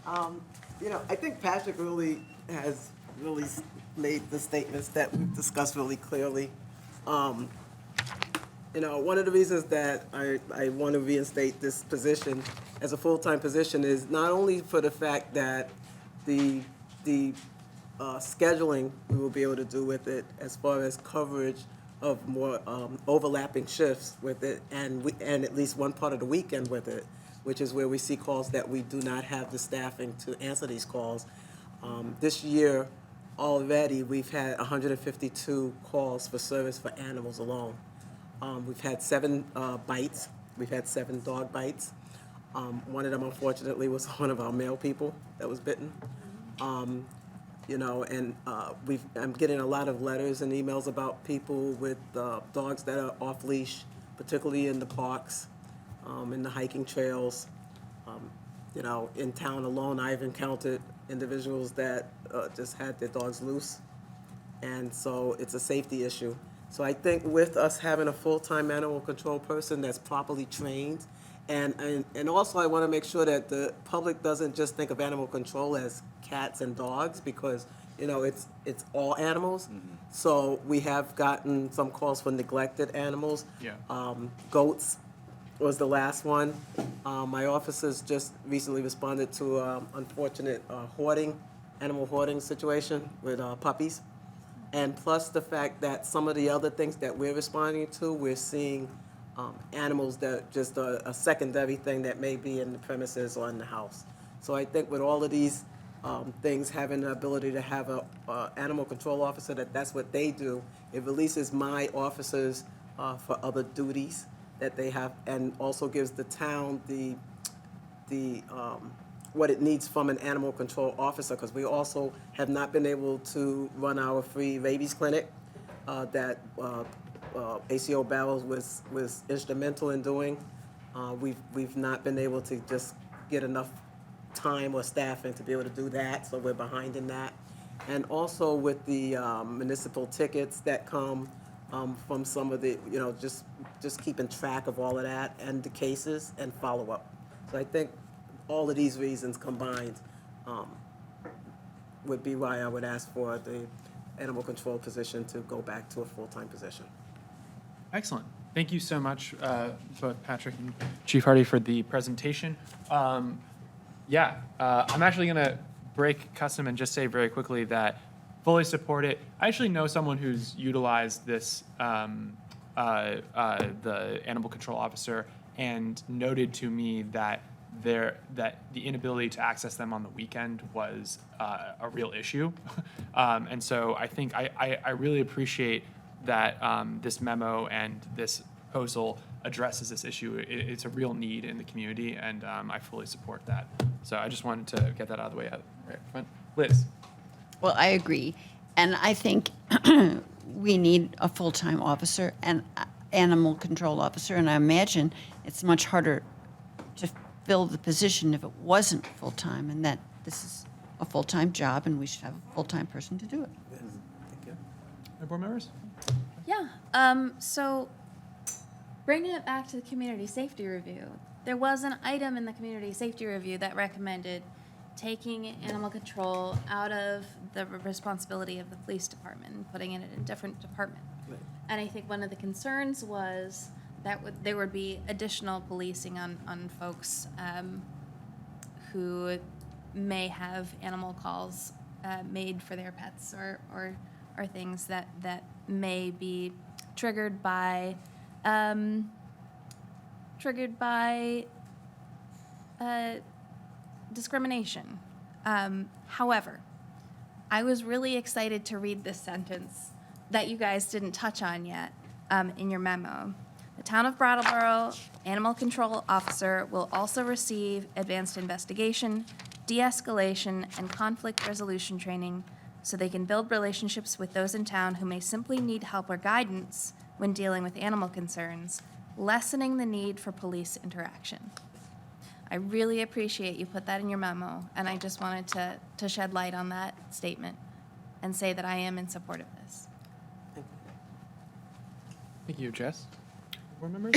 I think Patrick really has made the statements that we've discussed really clearly. One of the reasons that I want to reinstate this position as a full-time position is not only for the fact that the scheduling we will be able to do with it as far as coverage of more overlapping shifts with it and at least one part of the weekend with it, which is where we see calls that we do not have the staffing to answer these calls. This year already, we've had 152 calls for service for animals alone. We've had 7 bites. We've had 7 dog bites. One of them, unfortunately, was one of our male people that was bitten. I'm getting a lot of letters and emails about people with dogs that are off leash, particularly in the parks, in the hiking trails. In town alone, I've encountered individuals that just had their dogs loose. And so it's a safety issue. So I think with us having a full-time animal control person that's properly trained, and also I want to make sure that the public doesn't just think of animal control as cats and dogs, because it's all animals. Mm-hmm. So we have gotten some calls for neglected animals. Yeah. Goats was the last one. My officers just recently responded to unfortunate animal hoarding situation with puppies. And plus the fact that some of the other things that we're responding to, we're seeing animals that just are a secondary thing that may be in the premises or in the house. So I think with all of these things, having the ability to have a animal control officer, that's what they do. It releases my officers for other duties that they have, and also gives the town the what it needs from an animal control officer, because we also have not been able to run our free rabies clinic that ACO Barrows was instrumental in doing. We've not been able to just get enough time or staffing to be able to do that, so we're behind in that. And also with the municipal tickets that come from some of the, just keeping track of all of that, and the cases and follow-up. So I think all of these reasons combined would be why I would ask for the animal control position to go back to a full-time position. Excellent. Thank you so much, both Patrick and Chief Hardy, for the presentation. I'm actually going to break custom and just say very quickly that fully support it. I actually know someone who's utilized this, the animal control officer, and noted to me that the inability to access them on the weekend was a real issue. And so I think I really appreciate that this memo and this proposal addresses this issue. It's a real need in the community, and I fully support that. So I just wanted to get that out of the way right front. Liz. Well, I agree. And I think we need a full-time officer and animal control officer. And I imagine it's much harder to fill the position if it wasn't full-time, and that this is a full-time job and we should have a full-time person to do it. Other board members? Yeah, so bringing it back to the community safety review, there was an item in the community safety review that recommended taking animal control out of the responsibility of the police department and putting it in a different department. Right. And I think one of the concerns was that there would be additional policing on folks who may have animal calls made for their pets or things that may be triggered by discrimination. However, I was really excited to read this sentence that you guys didn't touch on yet in your memo. The Town of Brattleboro Animal Control Officer will also receive advanced investigation, de-escalation, and conflict resolution training so they can build relationships with those in town who may simply need help or guidance when dealing with animal concerns, lessening the need for police interaction. I really appreciate you put that in your memo, and I just wanted to shed light on that statement and say that I am in support of this. Thank you, Jess. Board members?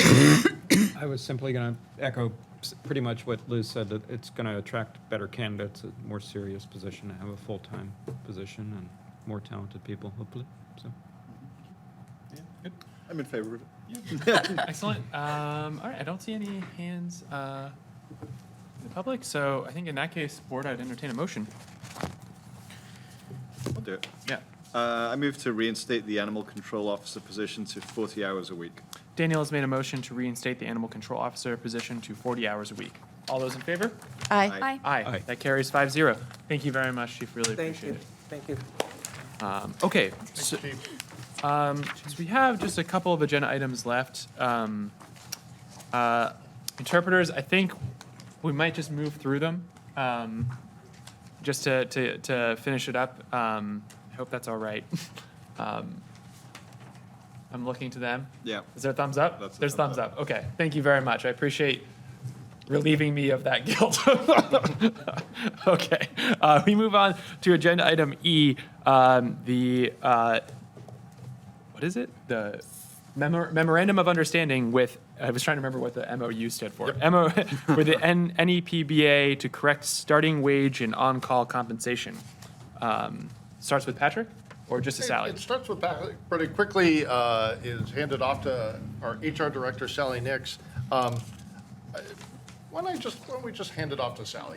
I was simply going to echo pretty much what Liz said, that it's going to attract better candidates, a more serious position to have a full-time position and more talented people, hopefully. So, Yeah, good. I'm in favor of it. Excellent. All right, I don't see any hands in the public, so I think in that case, board, I'd entertain a motion. I'll do it. Yeah. I move to reinstate the animal control officer position to 40 hours a week. Daniel has made a motion to reinstate the animal control officer position to 40 hours a week. All those in favor? Aye. Aye. Aye. That carries 5-0. Thank you very much, Chief. Really Thank appreciate you. it. Thank you. Okay, so we have just a couple of agenda items left. Interpreters, I think we might just move through them, just to finish it up. I hope that's all right. I'm looking to them. Yeah. Is there a thumbs up? That's a There's thumbs thumbs up. Okay, thank you very much. I appreciate relieving me of that guilt. Okay, we move on to agenda item E, what is it? The memorandum of understanding with, I was trying to remember what the MOU stood for. With the NEPBA to correct starting wage and on-call compensation. Starts with Patrick, or just to Sally? It starts with Patrick pretty quickly, is handed off to our HR director, Sally Nix. Why don't we just hand it off to Sally?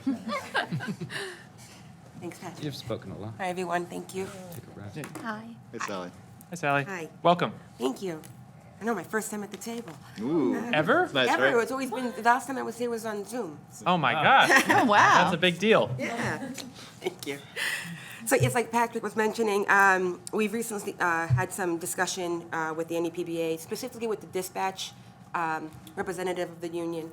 Thanks, Patrick. You've spoken a lot. Hi, everyone. Thank you. Take a rest. Hi. Hey, Sally. Hi, Sally. Hi. Welcome. Thank you. I know, my first time at the table. Ooh. Ever? Nice, Ever. right? It's always been, the last time I was here was on Zoom. Oh, my God. Oh, wow. That's a big deal. Yeah. Thank you. So yes, like Patrick was mentioning, we've recently had some discussion with the NEPBA, specifically with the dispatch representative of the union.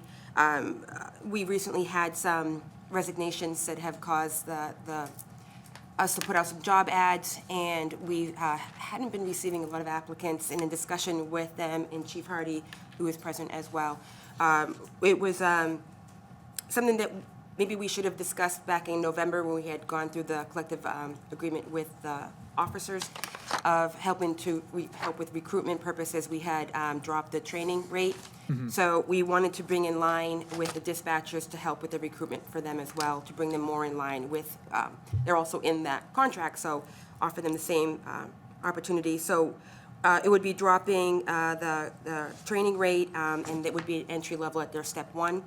We recently had some resignations that have caused us to put out some job ads, and we hadn't been receiving a lot of applicants. And in discussion with them and Chief Hardy, who is present as well, it was something that maybe we should have discussed back in November when we had gone through the collective agreement with the officers of helping to help with recruitment purposes. We had dropped the training rate. So we wanted to bring in line with the dispatchers to help with the recruitment for them as well, to bring them more in line with, they're also in that contract, so offer them the same opportunity. So it would be dropping the training rate, and it would be entry level at their step 1.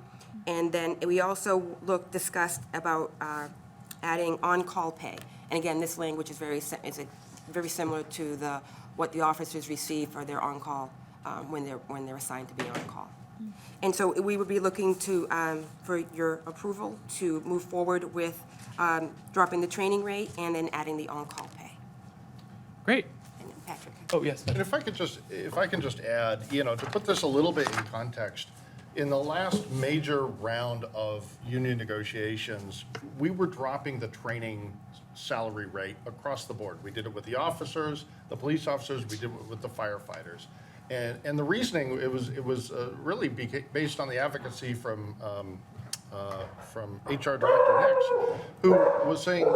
And then we also discussed about adding on-call pay. And again, this language is very similar to what the officers receive for their on-call when they're assigned to be on call. And so we would be looking to for your approval to move forward with dropping the training rate and then adding the on-call pay. Great. And then Patrick. Oh, yes. And if I can just add, to put this a little bit in context, in the last major round of union negotiations, we were dropping the training salary rate across the board. We did it with the officers, the police officers, we did it with the firefighters. And the reasoning, it was really based on the advocacy from HR Director Nix, who was saying,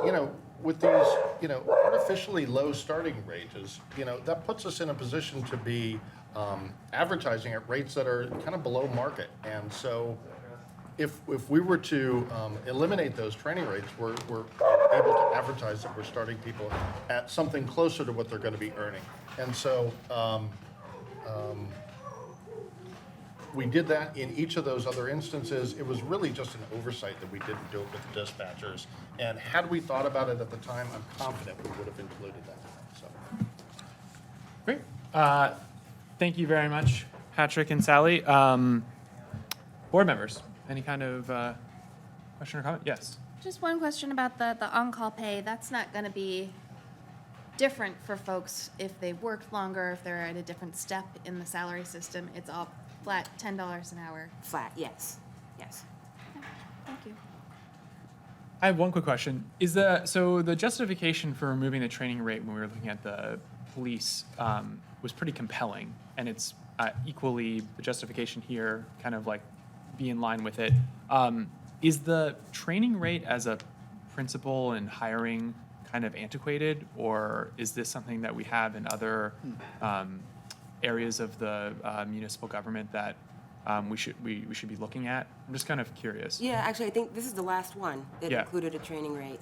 with these, artificially low starting wages, that puts us in a position to be advertising at rates that are kind of below market. And so if we were to eliminate those training rates, we're able to advertise that we're starting people at something closer to what they're going to be earning. And so we did that in each of those other instances. It was really just an oversight that we didn't do it with the dispatchers. And had we thought about it at the time, I'm confident we would have included that. So. Great. Thank you very much, Patrick and Sally. Board members, any kind of question or comment? Yes. Just one question about the on-call pay. That's not going to be different for folks if they worked longer, if they're at a different step in the salary system. It's all flat $10 an hour. Flat, yes. Yes. Okay, thank you. I have one quick question. So the justification for removing the training rate when we were looking at the police was pretty compelling, and it's equally the justification here kind of like be in line with it. Is the training rate as a principle in hiring kind of antiquated, or is this something that we have in other areas of the municipal government that we should be looking at? I'm just kind of curious. Yeah, actually, I think this is the last one that Yeah. included a training rate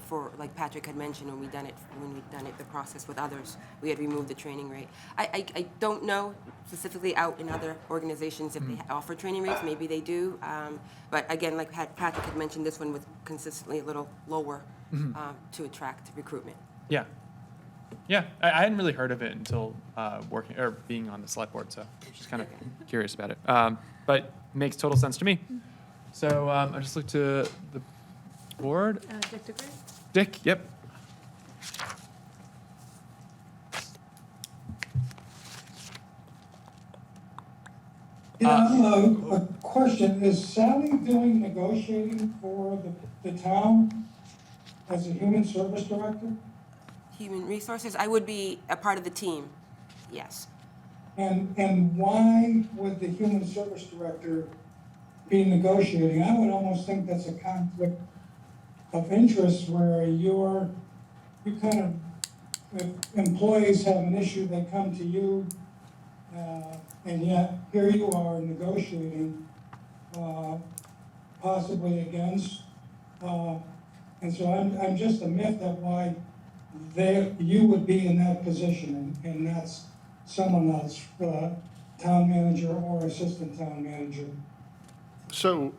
for, like Patrick had mentioned, when we'd done it, the process with others, we had removed the training rate. I don't know specifically out in other organizations if they offer training rates. Maybe they do, but again, like Patrick had mentioned, this one was consistently a little lower to attract recruitment. Yeah. Yeah, I hadn't really heard of it until working or being on the select board, so I was just kind of curious about it. But makes total sense to me. So I just looked to the board. Dick DeGray? Dick, yep. A question, is Sally doing negotiating for the town as a human service director? Human resources, I would be a part of the team, yes. And why would the human service director be negotiating? I would almost think that's a conflict of interest where you kind of, if employees have an issue, they come to you, and yet here you are negotiating, possibly against. And so I'm just amazed at why you would be in that position and that's someone else, town manager or assistant town manager. So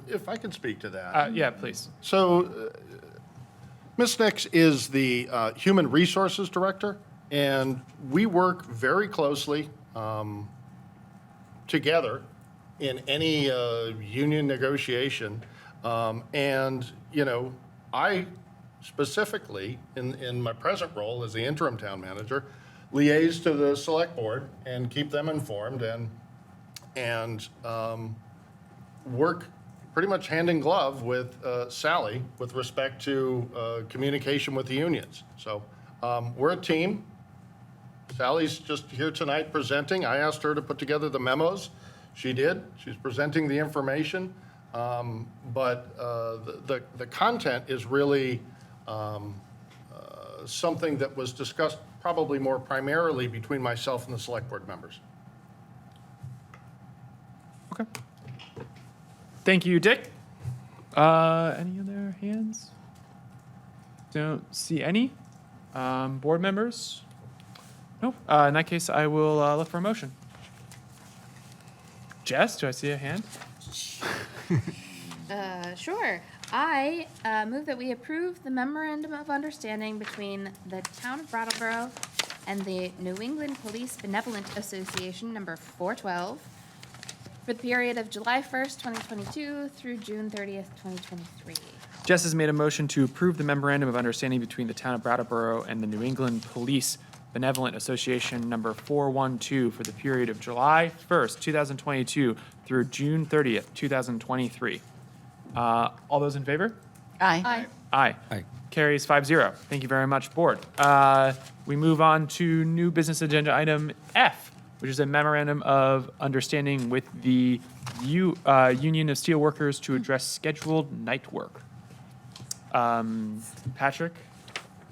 if I can speak to that. Yeah, please. So Ms. Nix is the Human Resources Director, and we work very closely together in any union negotiation. And, I specifically, in my present role as the interim town manager, liaise to the select board and keep them informed and work pretty much hand in glove with Sally with respect to communication with the unions. So we're a team. Sally's just here tonight presenting. I asked her to put together the memos. She did. She's presenting the information. But the content is really something that was discussed probably more primarily between myself and the select board members. Okay. Thank you, Dick. Any other hands? Don't see any. Board members? Nope. In that case, I will look for a motion. Jess, do I see a hand? Sure. I move that we approve the memorandum of understanding between the Town of Brattleboro and the New England Police Benevolent Association, number 412, for the period of July 1st, 2022 through June 30th, 2023. Jess has made a motion to approve the memorandum of understanding between the Town of Brattleboro and the New England Police Benevolent Association, number 412, for the period of July 1st, 2022 through June 30th, 2023. All those in favor? Aye. Aye. Aye. Carries 5-0. Thank you very much, Board. We move on to new business agenda item F, which is a memorandum of understanding with the Union of Steelworkers to address scheduled night work. Patrick?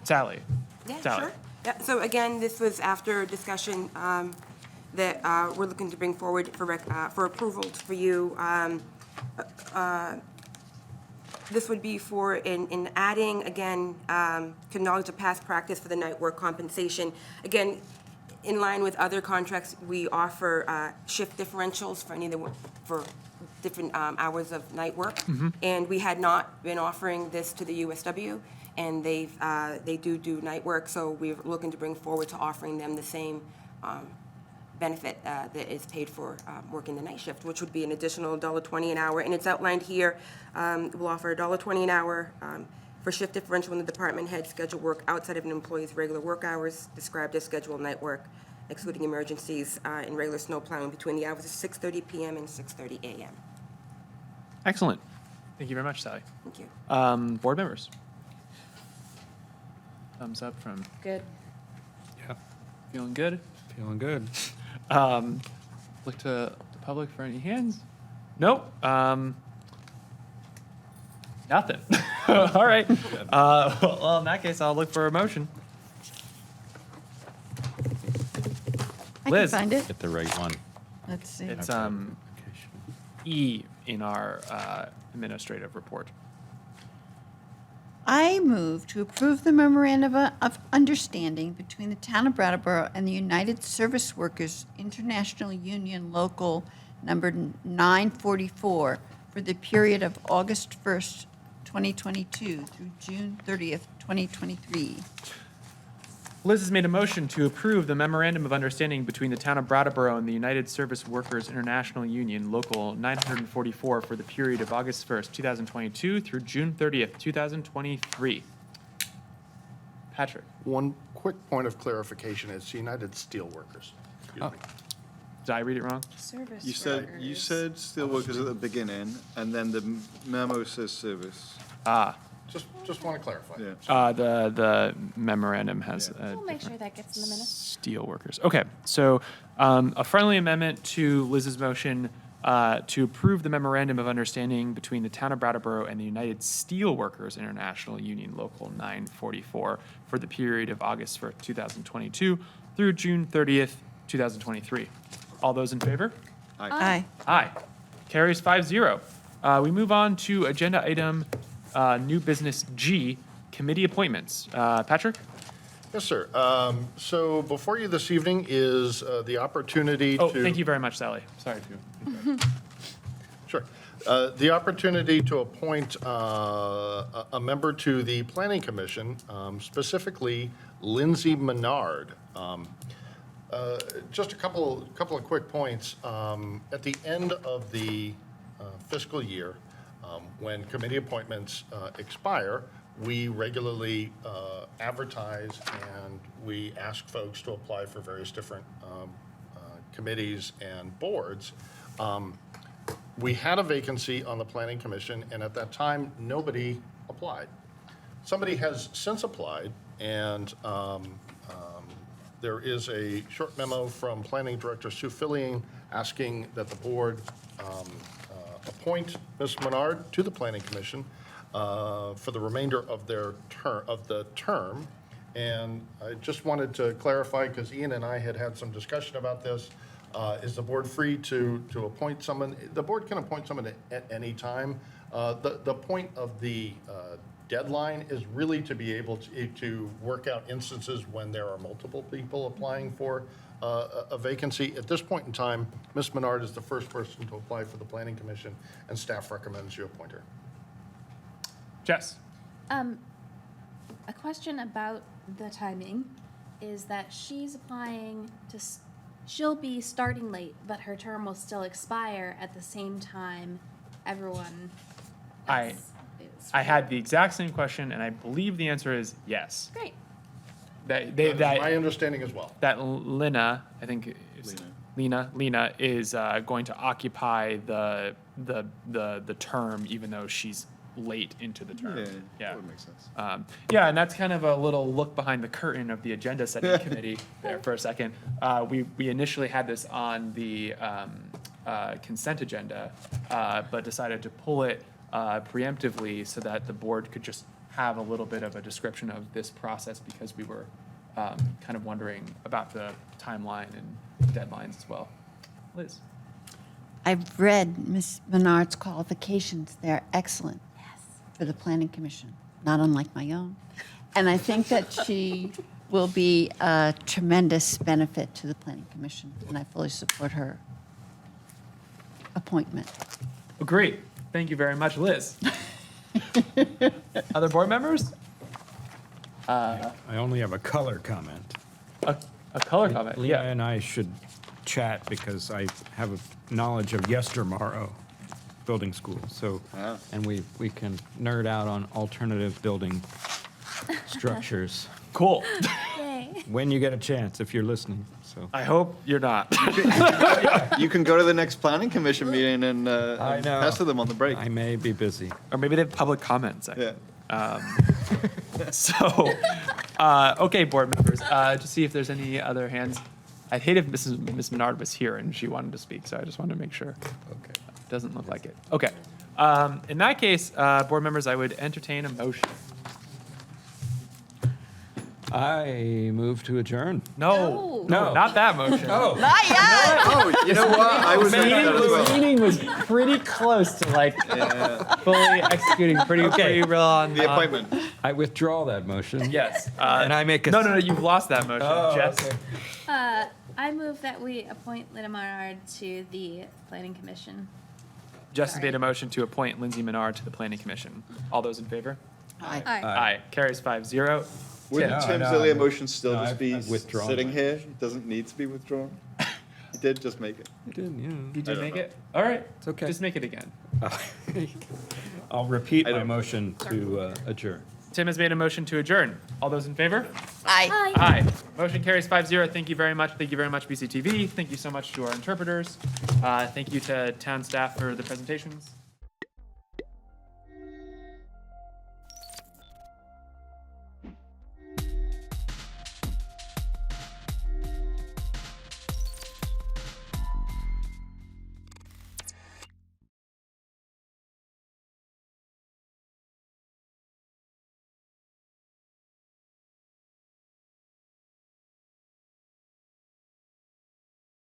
Sally? Yeah, Sally. sure. Yeah, so again, this was after discussion that we're looking to bring forward for approval for you. This would be for in adding, again, to knowledge of past practice for the night work compensation. Again, in line with other contracts, we offer shift differentials for different hours of night work. And we had not been offering this to the USW, and they do night work, so we're looking to bring forward to offering them the same benefit that is paid for working the night shift, which would be an additional $1.20 an hour. And it's outlined here. We'll offer $1.20 an hour for shift differential when the department head schedule work outside of an employee's regular work hours, described as scheduled night work, excluding emergencies and regular snow plowing between the hours of 6:30 p.m. and 6:30 a.m. Excellent. Thank you very much, Sally. Thank you. Board members? Thumbs up from Good. Yep. feeling good. Feeling good. Look to the public for any hands. Nope. Nothing. All right. Well, in that case, I'll look for a motion. I can Liz. find it. Get the right one. Let's see. It's E in our administrative report. I move to approve the memorandum of understanding between the Town of Brattleboro and the United Service Workers International Union Local Number 944 for the period of August 1st, 2022 through June 30th, 2023. Liz has made a motion to approve the memorandum of understanding between the Town of Brattleboro and the United Service Workers International Union Local 944 for the period of August 1st, 2022 through June 30th, 2023. Patrick? One quick point of clarification, it's United Steelworkers. Excuse me. Did I read it wrong? Service You said steelworkers at the beginning, and then the memo says service. Just want to clarify. Yeah. The memorandum has We'll make sure that gets in the minutes. steel workers. Okay, so a friendly amendment to Liz's motion to approve the memorandum of understanding between the Town of Brattleboro and the United Steelworkers International Union Local 944 for the period of August 1st, 2022 through June 30th, 2023. All those in favor? Aye. Aye. Carries 5-0. We move on to agenda item new business G, committee appointments. Patrick? Yes, sir. So before you this evening is the opportunity to... Oh, thank you very much, Sally. Sorry to... Sure. The opportunity to appoint a member to the Planning Commission, specifically Lindsay Menard. Just a couple of quick points. At the end of the fiscal year, when committee appointments expire, we regularly advertise and we ask folks to apply for various different committees and boards. We had a vacancy on the Planning Commission, and at that time, nobody applied. Somebody has since applied, and there is a short memo from Planning Director Sue Fillion asking that the board appoint Ms. Menard to the Planning Commission for the remainder of their term. And I just wanted to clarify, because Ian and I had some discussion about this. Is the board free to appoint someone? The board can appoint someone at any time. The point of the deadline is really to be able to work out instances when there are multiple people applying for a vacancy. At this point in time, Ms. Menard is the first person to apply for the Planning Commission, and staff recommends you appoint her. Jess? A question about the timing is that she's applying to, she'll be starting late, but her term will still expire at the same time everyone else is. I had the exact same question, and I believe the answer is yes. Great. That is my understanding as well. That Lena, I think it's Lena is going to occupy the term, even though she's late into the term. Yeah, that would make sense. Yeah, and that's kind of a little look behind the curtain of the agenda setting committee there for a second. We initially had this on the consent agenda, but decided to pull it preemptively so that the board could just have a little bit of a description of this process, because we were kind of wondering about the timeline and deadlines as well. Liz? I've read Ms. Menard's qualifications. They're excellent for the Planning Commission, not unlike my own. And I think that she will be a tremendous benefit to the Planning Commission, and I fully support her appointment. Oh, great. Thank you very much, Liz. Other board members? I only have a color comment. A color comment, Leah and I should chat because I have a knowledge of yestermorrow building school. So, and we can nerd out on alternative building structures. Cool. Yay. When you get a chance, if you're listening. So I hope you're not. You can go to the next Planning Commission meeting and I know. pester them on the break. I may be busy. Or maybe they have public comments. Yeah. Okay, board members, to see if there's any other hands. I'd hate if Ms. Menard was here and she wanted to speak, so I just wanted to make sure. Okay. Doesn't look like it. Okay. In that case, board members, I would entertain a motion. I move to adjourn. No, not that motion. Oh. Not yet. Oh, you know what? I was thinking that as well. The meeting was pretty close to like fully executing pretty real on The appointment. I withdraw that motion. Yes. And I make a. No, you've lost that motion, Oh, Jess. okay. I move that we appoint Lena Menard to the Planning Commission. Jess has made a motion to appoint Lindsay Menard to the Planning Commission. All those in favor? Aye. Aye. Carries 5-0. Would Tim. Tim's no, earlier motion still no, just be I've withdrawn sitting my here? It doesn't need to be withdrawn? He did just make it. You did, yeah. You did don't make know. it? All right. It's okay. Just make it again. I'll repeat I my don't- motion to adjourn. Tim has made a motion to adjourn. All those in favor? Aye. Aye. Motion carries 5-0. Thank you very much. Thank you very much, BCTV. Thank you so much to our interpreters. Thank you to town staff for the presentations.